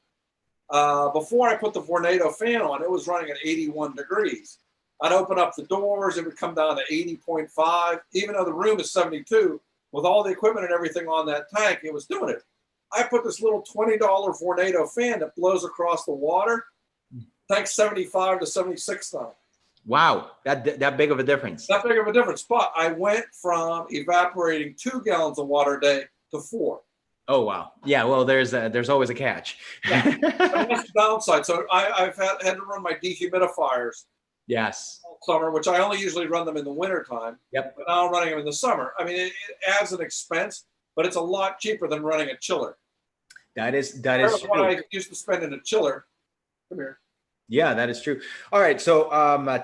before I put the Vornado fan on, it was running at 81 degrees. I'd open up the doors, it would come down to 80.5. Even though the room is 72, with all the equipment and everything on that tank, it was doing it. I put this little $20 Vornado fan that blows across the water, tank's 75 to 76 now. Wow, that big of a difference. That big of a difference. But I went from evaporating 2 gallons of water a day to 4. Oh, wow. Yeah, well, there's always a catch. Yeah. And that's the downside. So I've had to run my dehumidifiers. Yes. All summer, which I only usually run them in the wintertime. Yep. But now I'm running them in the summer. I mean, it adds an expense, but it's a lot cheaper than running a chiller. That is what I used to spend in a chiller. Come here. Yeah, that is true. All right. So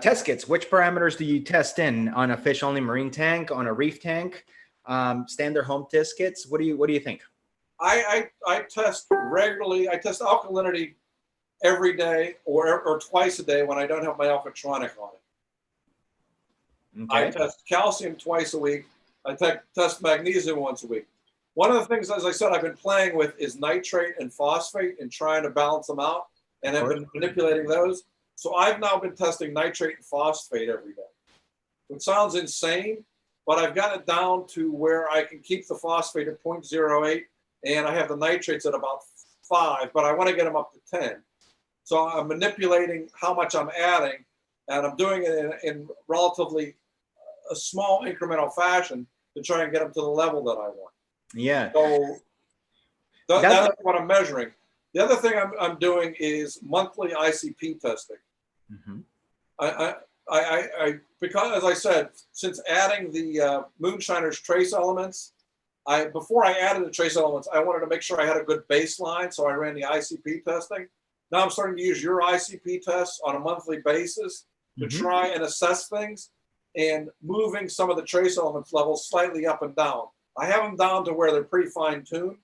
test kits, which parameters do you test in on a fish only marine tank, on a reef tank, standard home test kits? What do you think? I test regularly. I test alkalinity every day or twice a day when I don't have my alkatronic on it. Okay. I test calcium twice a week. I test magnesium once a week. One of the things, as I said, I've been playing with is nitrate and phosphate and trying to balance them out. And I've been manipulating those. So I've now been testing nitrate and phosphate every day. It sounds insane, but I've got it down to where I can keep the phosphate at 0.08 and I have the nitrates at about 5, but I want to get them up to 10. So I'm manipulating how much I'm adding, and I'm doing it in relatively a small incremental fashion to try and get them to the level that I want. Yeah. So that's what I'm measuring. The other thing I'm doing is monthly ICP testing. Mm-hmm. I because, as I said, since adding the Moonshiner's trace elements, before I added the trace elements, I wanted to make sure I had a good baseline, so I ran the ICP testing. Now I'm starting to use your ICP tests on a monthly basis to try and assess things and moving some of the trace elements levels slightly up and down. I have them down to where they're pretty fine-tuned.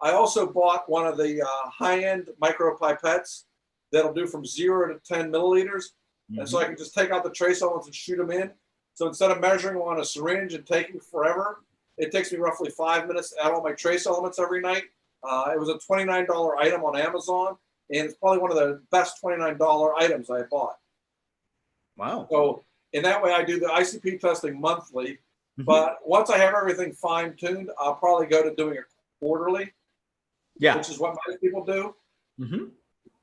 I also bought one of the high-end micro pipettes that'll do from 0 to 10 milliliters. And so I can just take out the trace elements and shoot them in. So instead of measuring them on a syringe and taking forever, it takes me roughly 5 minutes to add all my trace elements every night. It was a $29 item on Amazon, and it's probably one of the best $29 items I bought. Wow. So in that way, I do the ICP testing monthly. But once I have everything fine-tuned, I'll probably go to doing it quarterly. Yeah, which is what most people do.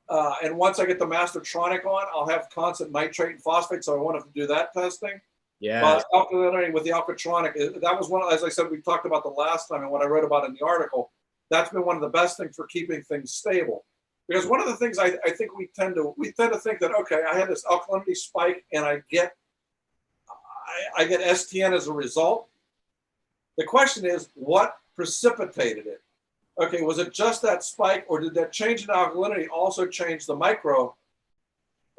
And once I get the Mastertronic on, I'll have constant nitrate and phosphate, so I won't have to do that testing. Yeah. But alkalinity with the Alkatronic, that was one, as I said, we talked about the last time and what I wrote about in the article. That's been one of the best things for keeping things stable. Because one of the things I think we tend to think that, okay, I had this alkalinity spike and I get STN as a result. The question is, what precipitated it? Okay, was it just that spike, or did that change in alkalinity also change the micro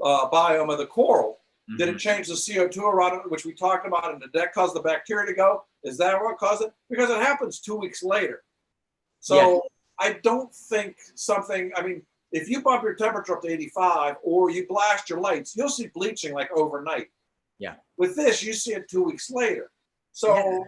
biome of the coral? Did it change the CO2 around it, which we talked about, and did that cause the bacteria to go? Is that what caused it? Because it happens 2 weeks later. So I don't think if you bump your temperature up to 85 or you blast your lights, you'll see bleaching like overnight. Yeah. With this, you see it 2 weeks later. So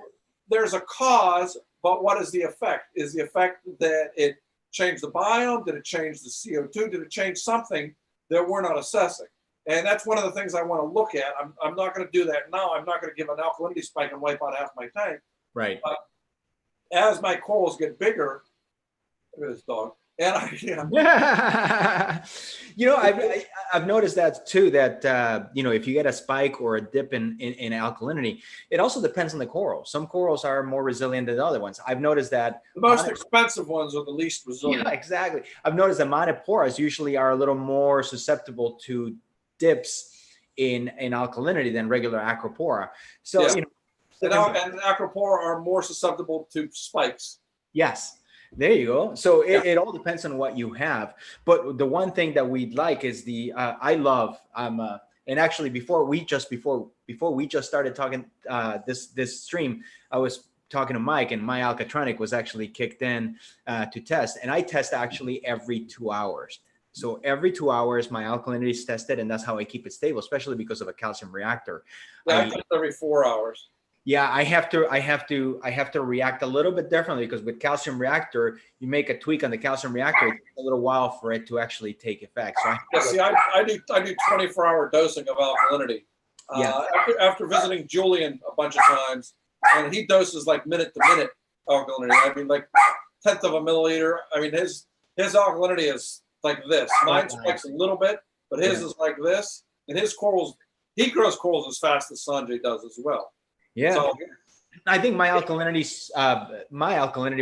there's a cause. But what is the effect? Is the effect that it changed the biome? Did it change the CO2? Did it change something that we're not assessing? And that's one of the things I want to look at. I'm not going to do that now. I'm not going to give an alkalinity spike and wipe out half my tank. Right. But as my corals get bigger, look at this dog. And You know, I've noticed that too, that, you know, if you get a spike or a dip in alkalinity, it also depends on the coral. Some corals are more resilient than other ones. I've noticed that the most expensive ones are the least resilient. yeah, exactly. I've noticed that monoporas usually are a little more susceptible to dips in alkalinity than regular acropora. So, Yeah. you know, And acropora are more susceptible to spikes. yes, there you go. So Yeah. it all depends on what you have. But the one thing that we'd like is the I love and actually before we just started talking this stream, I was talking to Mike, and my alkatronic was actually kicked in to test, and I test actually every 2 hours. So every 2 hours, my alkalinity is tested, and that's how I keep it stable, especially because of a calcium reactor. Yeah, I test every 4 hours. Yeah, I have to react a little bit differently, because with calcium reactor, you make a tweak on the calcium reactor, it takes a little while for it to actually take effect. So I do 24-hour dosing of alkalinity. Yeah. After visiting Julian a bunch of times, and he doses like minute to minute alkalinity. I mean, like 1/10 of a milliliter. I mean, his alkalinity is like this. Mine spikes a little bit, but his is like this. And his corals, he grows corals as fast as Sanjay does as well. Yeah. So, I think my alkalinity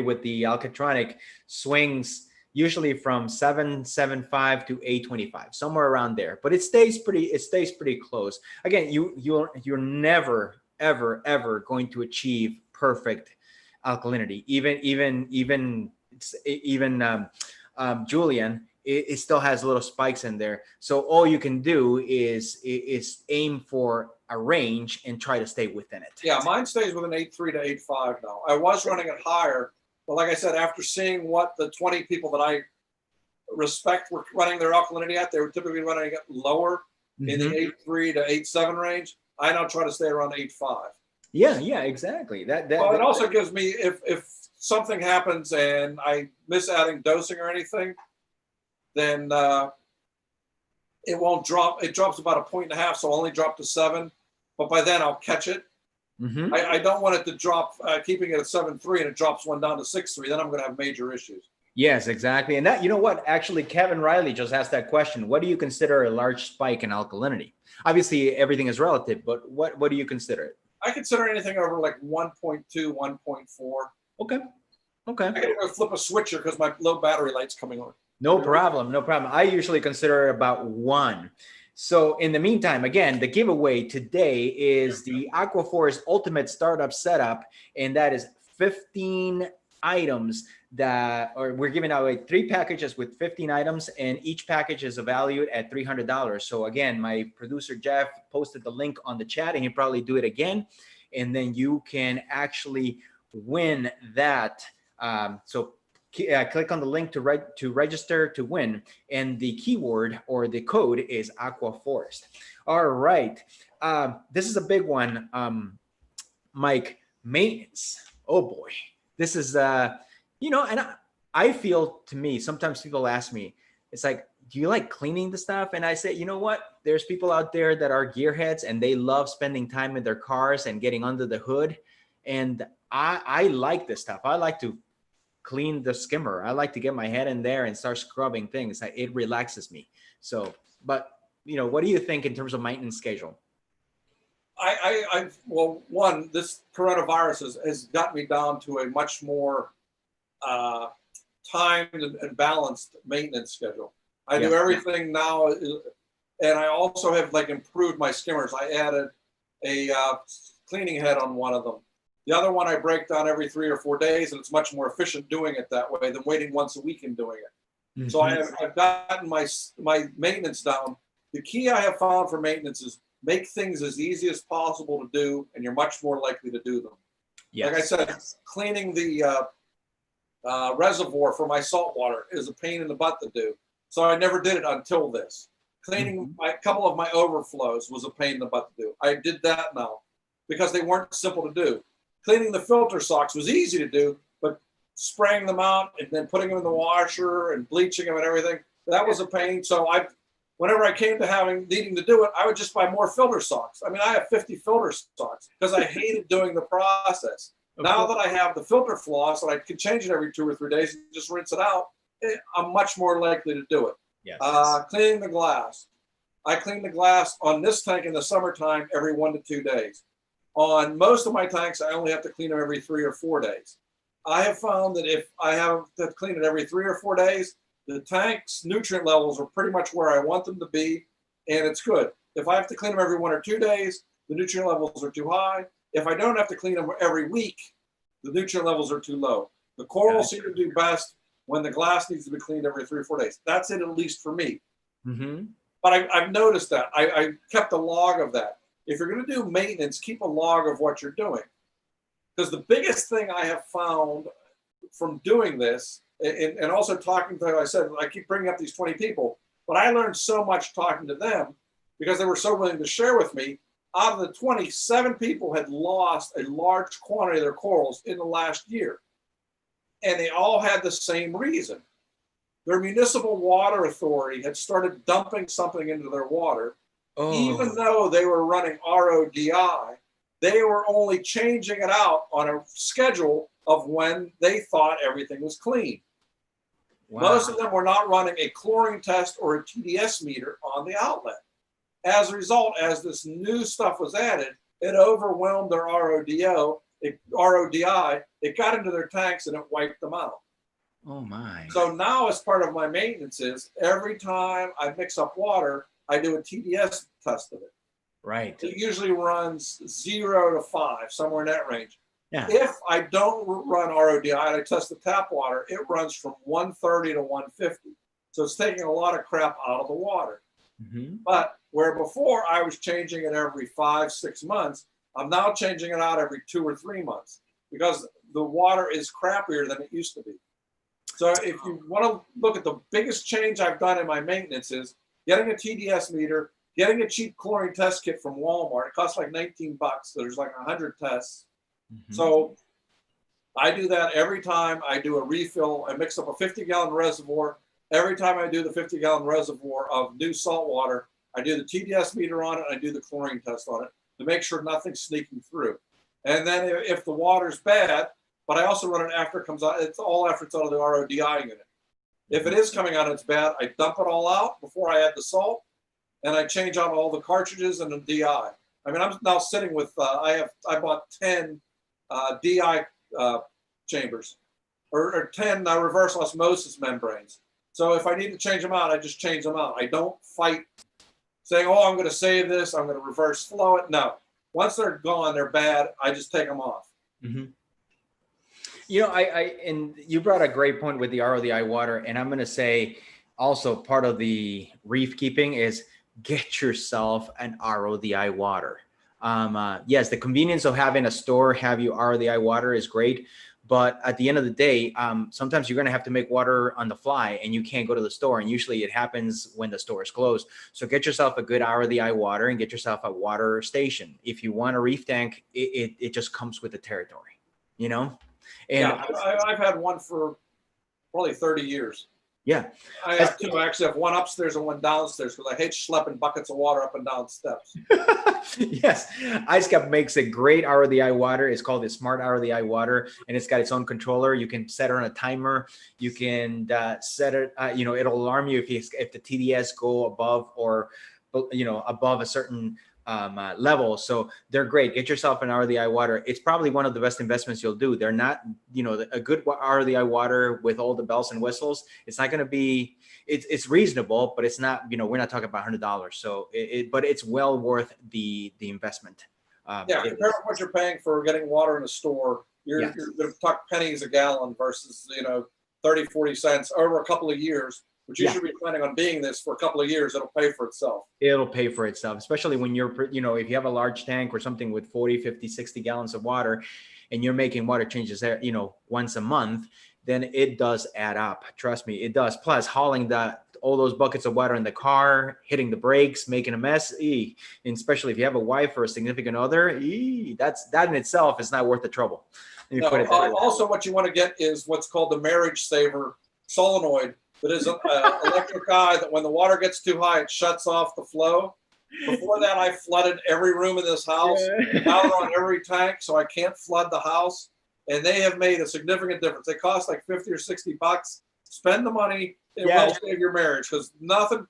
with the alkatronic swings usually from 775 to 825, somewhere around there. But it stays pretty close. Again, you're never ever going to achieve perfect alkalinity. Even Julian, it still has little spikes in there. So all you can do is aim for a range and try to stay within it. Yeah, mine stays within 8.3 to 8.5 now. I was running it higher, but like I said, after seeing what the 20 people that I respect were running their alkalinity at, they were typically running it lower in the 8.3 to 8.7 range. I now try to stay around 8.5. Yeah, exactly. Well, it also gives me, if something happens and I miss adding dosing or anything, then it won't drop. It drops about 1.5 points, so I'll only drop to 7. But by then I'll catch it. Mm-hmm. I don't want it to drop, keeping it at 7.3 and it drops one down to 6.3. Then I'm going to have major issues. Yes, exactly. And that, you know what, actually, Kevin Riley just asked that question. What do you consider a large spike in alkalinity? Obviously, everything is relative, but what do you consider it? I consider anything over like 1.2, 1.4. Okay. I gotta flip a switcher because my low battery light's coming on. No problem. I usually consider about 1. So in the meantime, again, the giveaway today is the Aquaforest Ultimate Startup Setup, and that is 15 items we're giving away 3 packages with 15 items, and each package is valued at $300. So again, my producer Jeff posted the link on the chat, and he'll probably do it again, and then you can actually win that. So click on the link to register to win, and the keyword or the code is Aquaforest. All right, this is a big one, Mike. Maintenance. Oh boy, this is and I feel, to me, sometimes people ask me, it's like, do you like cleaning the stuff? And I say, you know what? There's people out there that are gearheads and they love spending time in their cars and getting under the hood. And I like this stuff. I like to clean the skimmer. I like to get my head in there and start scrubbing things. It relaxes me. So, but what do you think in terms of maintenance schedule? Well, one, this coronavirus has got me down to a much more timed and balanced maintenance schedule. I do everything now, and I also have improved my skimmers. I added a cleaning head on one of them. The other one I break down every 3 or 4 days, and it's much more efficient doing it that way than waiting once a week and doing it. Mm-hmm. So I've gotten my maintenance down. The key I have found for maintenance is make things as easy as possible to do, and you're much more likely to do them. Yes. Like I said, cleaning the reservoir for my salt water is a pain in the butt to do. So I never did it until this. Cleaning a couple of my overflows was a pain in the butt to do. I did that now because they weren't simple to do. Cleaning the filter socks was easy to do, but spraying them out and then putting them in the washer and bleaching them and everything, that was a pain. So whenever I came to needing to do it, I would just buy more filter socks. I mean, I have 50 filter socks because I hated doing the process. Now that I have the filter floss and I can change it every 2 or 3 days and just rinse it out, I'm much more likely to do it. Yes. Cleaning the glass. I clean the glass on this tank in the summertime every 1 to 2 days. On most of my tanks, I only have to clean them every 3 or 4 days. I have found that if I have to clean it every 3 or 4 days, the tank's nutrient levels are pretty much where I want them to be, and it's good. If I have to clean them every 1 or 2 days, the nutrient levels are too high. If I don't have to clean them every week, the nutrient levels are too low. The corals seem to do best when the glass needs to be cleaned every 3 or 4 days. That's it, at least for me. Mm-hmm. But I've noticed that. I kept a log of that. If you're going to do maintenance, keep a log of what you're doing. Because the biggest thing I have found from doing this, and also talking to, I said, I keep bringing up these 20 people, but I learned so much talking to them because they were so willing to share with me. Out of the 27 people had lost a large quantity of their corals in the last year. And they all had the same reason. Their municipal water authority had started dumping something into their water. Even though they were running RODI, they were only changing it out on a schedule of when they thought everything was clean. Wow. Most of them were not running a chlorine test or a TDS meter on the outlet. As a result, as this new stuff was added, it overwhelmed their RODI, it got into their tanks and it wiped them out. Oh my. So now as part of my maintenance is every time I mix up water, I do a TDS test of it. Right. It usually runs 0 to 5, somewhere in that range. Yeah. If I don't run RODI and I test the tap water, it runs from 130 to 150. So it's taking a lot of crap out of the water. Mm-hmm. But where before I was changing it every 5-6 months, I'm now changing it out every 2 or 3 months because the water is crappier than it used to be. So if you want to look at the biggest change I've done in my maintenance is getting a TDS meter, getting a cheap chlorine test kit from Walmart. It costs like $19. There's like 100 tests. Mm-hmm. So I do that every time I do a refill. I mix up a 50-gallon reservoir. Every time I do the 50-gallon reservoir of new salt water, I do the TDS meter on it, and I do the chlorine test on it to make sure nothing's sneaking through. And then if the water's bad, but I also run it after it comes out, it's all after it's out of the RODI unit. If it is coming out and it's bad, I dump it all out before I add the salt, and I change out all the cartridges and the DI. I mean, I'm now sitting with, I bought 10 DI chambers, or 10 reverse osmosis membranes. So if I need to change them out, I just change them out. I don't fight saying, oh, I'm going to save this, I'm going to reverse flow it. No. Once they're gone, they're bad, I just take them off. Mm-hmm. You know, and you brought a great point with the RODI water, and I'm going to say also part of the reef keeping is get yourself an RODI water. Yes, the convenience of having a store have you RODI water is great, but at the end of the day, sometimes you're going to have to make water on the fly, and you can't go to the store, and usually it happens when the store is closed. So get yourself a good RODI water and get yourself a water station. If you want a reef tank, it just comes with the territory, you know? And yeah, I've had one for probably 30 years. Yeah. I have two. I actually have one upstairs and one downstairs because I hate schlepping buckets of water up and down steps. Yes. Ice Cap makes a great RODI water. It's called the Smart RODI water, and it's got its own controller. You can set it on a timer. You can set it, it'll alarm you if the TDS go above or, above a certain level. So they're great. Get yourself an RODI water. It's probably one of the best investments you'll do. They're not, a good RODI water with all the bells and whistles. It's not going to be, it's reasonable, but it's not, we're not talking about $100. So but it's well worth the investment. Compare what you're paying for getting water in a store. You're going to talk pennies a gallon versus, 30, 40 cents over a couple of years. But you should be planning on being this for a couple of years. It'll pay for itself. It'll pay for itself, especially when you're, if you have a large tank or something with 40, 50, 60 gallons of water and you're making water changes there, once a month, then it does add up. Trust me, it does. Plus hauling all those buckets of water in the car, hitting the brakes, making a mess. And especially if you have a wife or a significant other, that in itself is not worth the trouble. Also, what you want to get is what's called the marriage saver solenoid. That is an electric eye that when the water gets too high, it shuts off the flow. Before that, I flooded every room in this house, out on every tank, so I can't flood the house. and they have made a significant difference. They cost like 50 or 60 bucks. Spend the money. It Yeah. will save your marriage, because nothing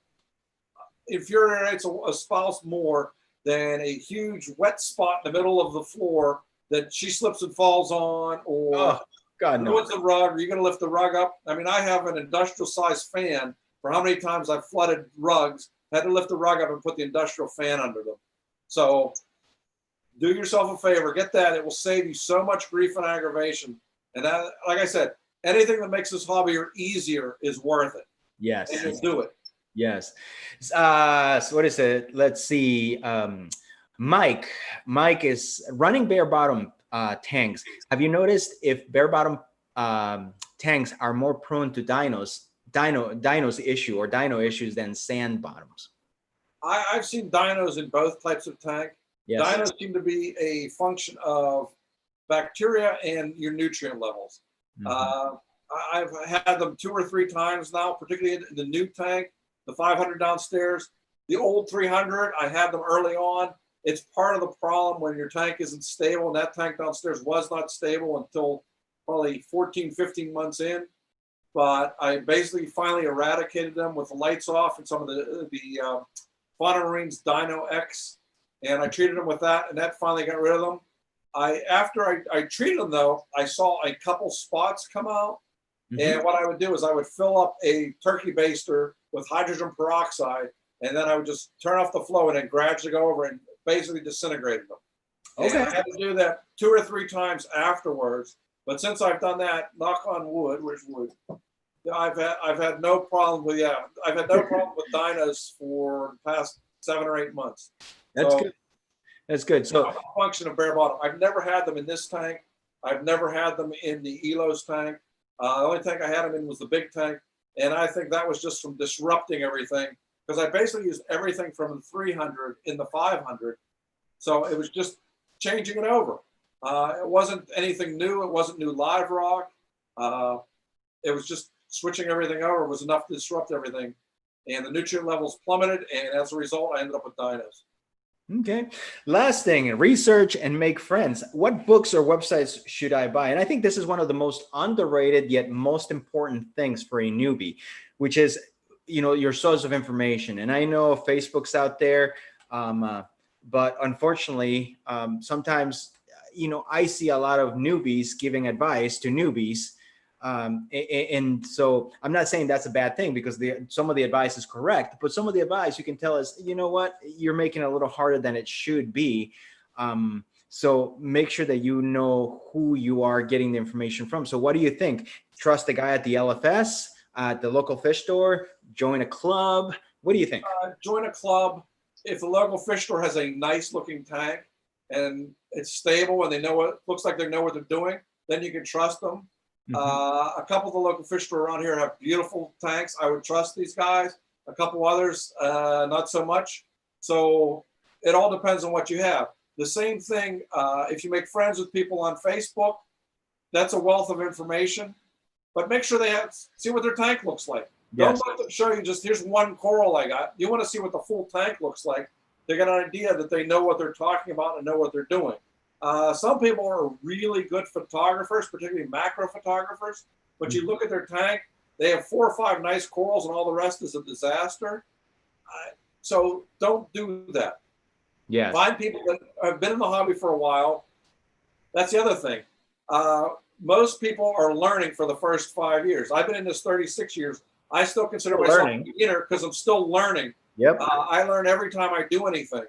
infuriates a spouse more than a huge wet spot in the middle of the floor that she slips and falls on, or Oh, God, no. ruins the rug, or you're going to lift the rug up. I mean, I have an industrial sized fan for how many times I've flooded rugs, had to lift the rug up and put the industrial fan under them. So do yourself a favor, get that. It will save you so much grief and aggravation. And that, like I said, anything that makes this hobby easier is worth it. Yes. And you'll do it. Yes. So what is it? Let's see. Mike is running bare bottom tanks. Have you noticed if bare bottom tanks are more prone to Dinos issue or dino issues than sand bottoms? I've seen dinos in both types of tank. Yes. Dinos seem to be a function of bacteria and your nutrient levels. Mm-hmm. I've had them 2 or 3 times now, particularly in the new tank, the 500 downstairs. The old 300, I had them early on. It's part of the problem when your tank isn't stable, and that tank downstairs was not stable until probably 14, 15 months in. But I basically finally eradicated them with the lights off and some of the Fauna Marines Dino X, and I treated them with that, and that finally got rid of them. After I treated them, though, I saw a couple spots come out. Mm-hmm. And what I would do is I would fill up a turkey baster with hydrogen peroxide, and then I would just turn off the flow and then gradually go over and basically disintegrated them. Okay. And I had to do that 2 or 3 times afterwards. But since I've done that, knock on wood, where's wood? I've had no problem with I've had no problem with dinos for the past 7 or 8 months. That's good. That's good. So a function of bare bottom. I've never had them in this tank. I've never had them in the Elos tank. The only tank I had them in was the big tank, and I think that was just from disrupting everything, because I basically used everything from the 300 in the 500. So it was just changing it over. It wasn't anything new. It wasn't new live rock. It was just switching everything over was enough to disrupt everything. And the nutrient levels plummeted, and as a result, I ended up with dinos. Okay. Last thing, research and make friends. What books or websites should I buy? And I think this is one of the most underrated yet most important things for a newbie, which is, your source of information. And I know Facebook's out there, but unfortunately, sometimes, I see a lot of newbies giving advice to newbies. And so I'm not saying that's a bad thing, because some of the advice is correct, but some of the advice you can tell is, you know what, you're making it a little harder than it should be. So make sure that you know who you are getting the information from. So what do you think? Trust the guy at the LFS, at the local fish store, join a club. What do you think? Join a club. If the local fish store has a nice looking tank and it's stable and they know looks like they know what they're doing, then you can trust them. Mm-hmm. A couple of the local fish stores around here have beautiful tanks. I would trust these guys. A couple others, not so much. So it all depends on what you have. The same thing, if you make friends with people on Facebook, that's a wealth of information. But make sure they see what their tank looks like. Yes. Don't let them show you just, here's one coral I got. You want to see what the full tank looks like. They get an idea that they know what they're talking about and know what they're doing. Some people are really good photographers, particularly macro photographers, but you look at their tank, they have 4 or 5 nice corals and all the rest is a disaster. So don't do that. Yes. Find people that have been in the hobby for a while. That's the other thing. Most people are learning for the first 5 years. I've been in this 36 years. I still consider myself a beginner because I'm still learning. Yep. I learn every time I do anything.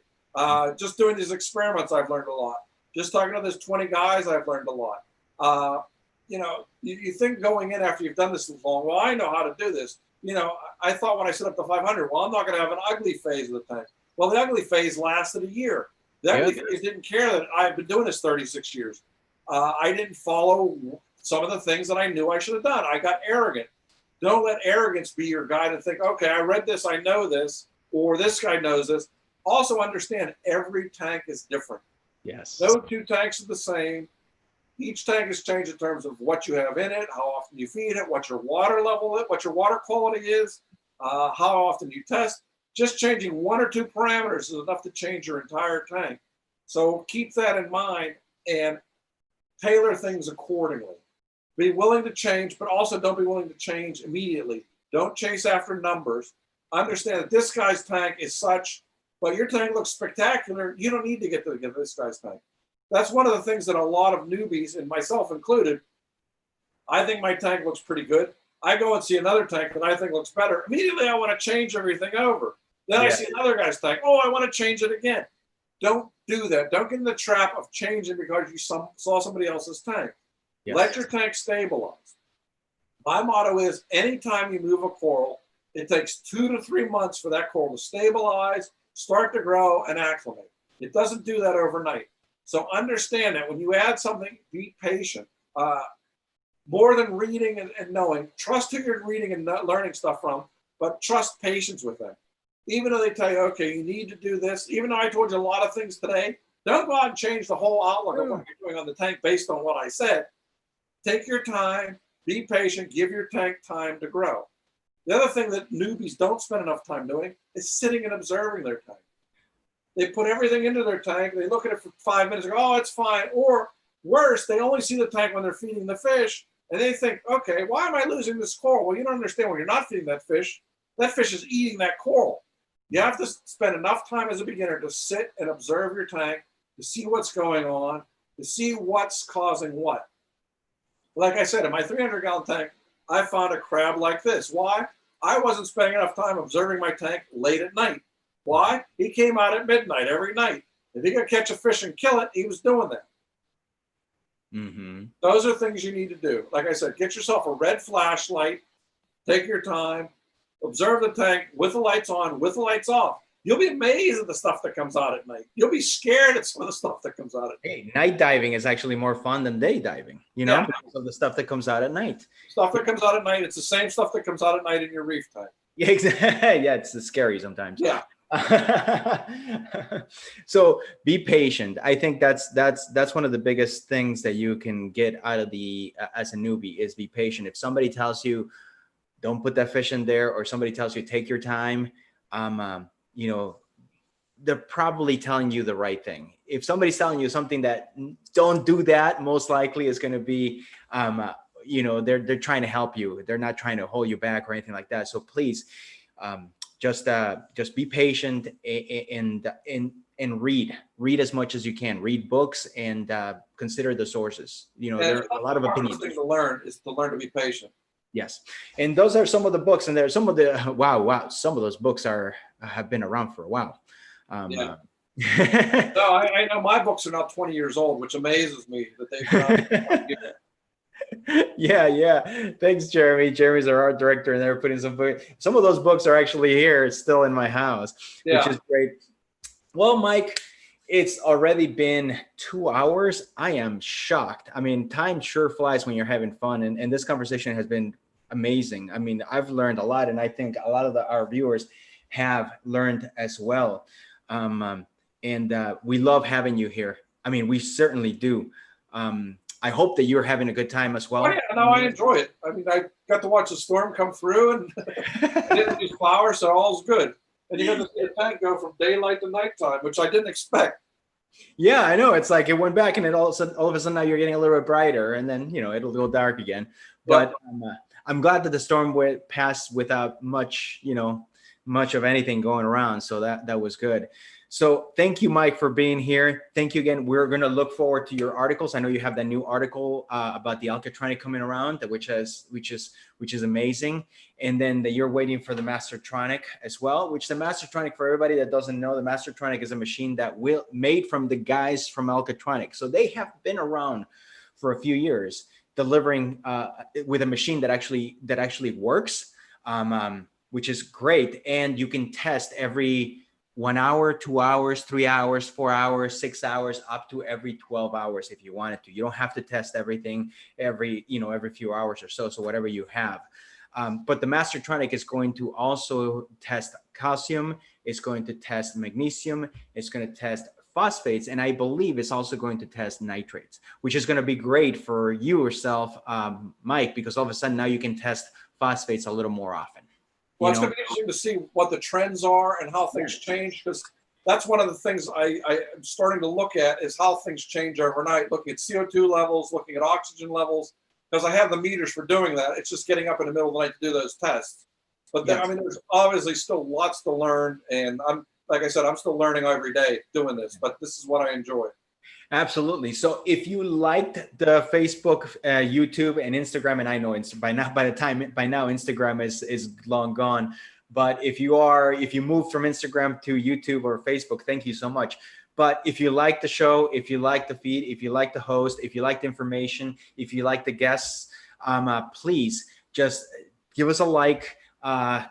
Just doing these experiments, I've learned a lot. Just talking to those 20 guys, I've learned a lot. You think going in after you've done this long, well, I know how to do this. I thought when I set up the 500, well, I'm not going to have an ugly phase of the tank. Well, the ugly phase lasted a year. The ugly phase didn't care that I've been doing this 36 years. I didn't follow some of the things that I knew I should have done. I got arrogant. Don't let arrogance be your guide and think, okay, I read this, I know this, or this guy knows this. Also understand every tank is different. Yes. No 2 tanks are the same. Each tank is changed in terms of what you have in it, how often you feed it, what your water level is, what your water quality is, how often you test. Just changing 1 or 2 parameters is enough to change your entire tank. So keep that in mind and tailor things accordingly. Be willing to change, but also don't be willing to change immediately. Don't chase after numbers. Understand that this guy's tank is such, but your tank looks spectacular. You don't need to get this guy's tank. That's one of the things that a lot of newbies, and myself included, I think my tank looks pretty good. I go and see another tank that I think looks better. Immediately, I want to change everything over. Then I see another guy's tank. Oh, I want to change it again. Don't do that. Don't get in the trap of changing because you saw somebody else's tank. Yes. Let your tank stabilize. My motto is anytime you move a coral, it takes 2 to 3 months for that coral to stabilize, start to grow, and acclimate. It doesn't do that overnight. So understand that when you add something, be patient. More than reading and knowing, trust who you're reading and learning stuff from, but trust patience with them. Even though they tell you, okay, you need to do this, even though I told you a lot of things today, don't go out and change the whole outlook of what you're doing on the tank based on what I said. Take your time, be patient, give your tank time to grow. The other thing that newbies don't spend enough time doing is sitting and observing their tank. They put everything into their tank, they look at it for 5 minutes and go, oh, it's fine. Or worse, they only see the tank when they're feeding the fish, and they think, okay, why am I losing this coral? Well, you don't understand when you're not feeding that fish is eating that coral. You have to spend enough time as a beginner to sit and observe your tank, to see what's going on, to see what's causing what. Like I said, in my 300-gallon tank, I found a crab like this. Why? I wasn't spending enough time observing my tank late at night. Why? He came out at midnight every night. If he could catch a fish and kill it, he was doing that. Mm-hmm. Those are things you need to do. Like I said, get yourself a red flashlight, take your time, observe the tank with the lights on, with the lights off. You'll be amazed at the stuff that comes out at night. You'll be scared at some of the stuff that comes out at night. Hey, night diving is actually more fun than day diving, you know, because of the stuff that comes out at night. Stuff that comes out at night, it's the same stuff that comes out at night in your reef tank. Yeah, exactly. Yeah, it's scary sometimes. Yeah. So be patient. I think that's one of the biggest things that you can get out of the as a newbie is be patient. If somebody tells you don't put that fish in there, or somebody tells you take your time, you know, they're probably telling you the right thing. If somebody's telling you something that don't do that, most likely is going to be, you know, they're trying to help you. They're not trying to hold you back or anything like that. So please, just be patient and read as much as you can. Read books and consider the sources. You know, there are a lot of opinions. The thing to learn is to learn to be patient. Yes, and those are some of the books, and there are some of the wow. Some of those books have been around for a while. No, I know my books are now 20 years old, which amazes me that they've been out. Yeah. Thanks, Jeremy. Jeremy's our art director, and they're putting some of those books are actually here, still in my house, which is great. Well, Mike, it's already been 2 hours. I am shocked. I mean, time sure flies when you're having fun, and this conversation has been amazing. I mean, I've learned a lot, and I think a lot of our viewers have learned as well. We love having you here. I mean, we certainly do. I hope that you're having a good time as well. Oh, yeah, no, I enjoy it. I mean, I got to watch the storm come through and hit these flowers, so all's good. And you got to see the tank go from daylight to nighttime, which I didn't expect. Yeah, I know. It's like it went back, and all of a sudden now you're getting a little bit brighter, and then, you know, it'll go dark again. But I'm glad that the storm went past without much of anything going around. So that was good. So thank you, Mike, for being here. Thank you again. We're going to look forward to your articles. I know you have that new article about the alkatronic coming around, which is amazing. And then that you're waiting for the Mastertronic as well, which the Mastertronic, for everybody that doesn't know, the Mastertronic is a machine that made from the guys from Alkatronic. So they have been around for a few years, delivering with a machine that actually works, which is great. And you can test every 1 hour, 2 hours, 3 hours, 4 hours, 6 hours, up to every 12 hours if you wanted to. You don't have to test everything every few hours or so. So whatever you have. But the Mastertronic is going to also test calcium. It's going to test magnesium. It's going to test phosphates. And I believe it's also going to test nitrates, which is going to be great for you yourself, Mike, because all of a sudden now you can test phosphates a little more often. Well, it's going to be interesting to see what the trends are and how things change, because that's one of the things I'm starting to look at is how things change overnight, looking at CO2 levels, looking at oxygen levels, because I have the meters for doing that. It's just getting up in the middle of the night to do those tests. But Yes. I mean, there's obviously still lots to learn. And like I said, I'm still learning every day doing this, but this is what I enjoy. Absolutely. So if you liked the Facebook, YouTube, and Instagram, and I know by now Instagram is long gone. But if you moved from Instagram to YouTube or Facebook, thank you so much. But if you like the show, if you like the feed, if you like the host, if you like the information, if you like the guests, please just give us a like.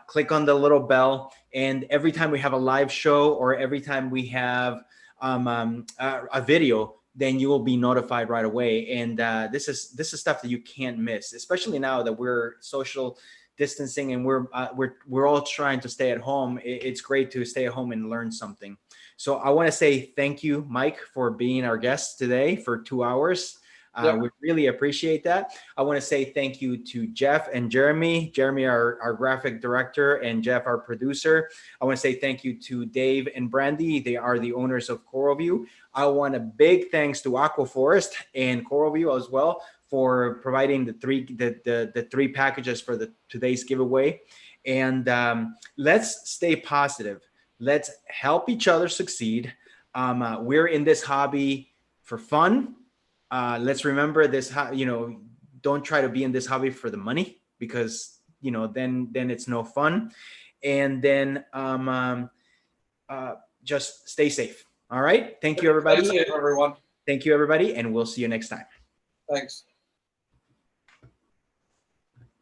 Click on the little bell, and every time we have a live show or every time we have a video, then you will be notified right away. And this is stuff that you can't miss, especially now that we're social distancing and we're all trying to stay at home. It's great to stay at home and learn something. So I want to say thank you, Mike, for being our guest today for 2 hours. Yep. We really appreciate that. I want to say thank you to Jeff and Jeremy. Jeremy, our graphic director, and Jeff, our producer. I want to say thank you to Dave and Brandy. They are the owners of CoralView. I want a big thanks to Aquaforest and CoralView as well for providing the three packages for today's giveaway. And let's stay positive. Let's help each other succeed. We're in this hobby for fun. Let's remember this, don't try to be in this hobby for the money, because, then it's no fun. And then just stay safe. All right. Thank you, everybody. Stay safe, everyone. Thank you, everybody. And we'll see you next time. Thanks.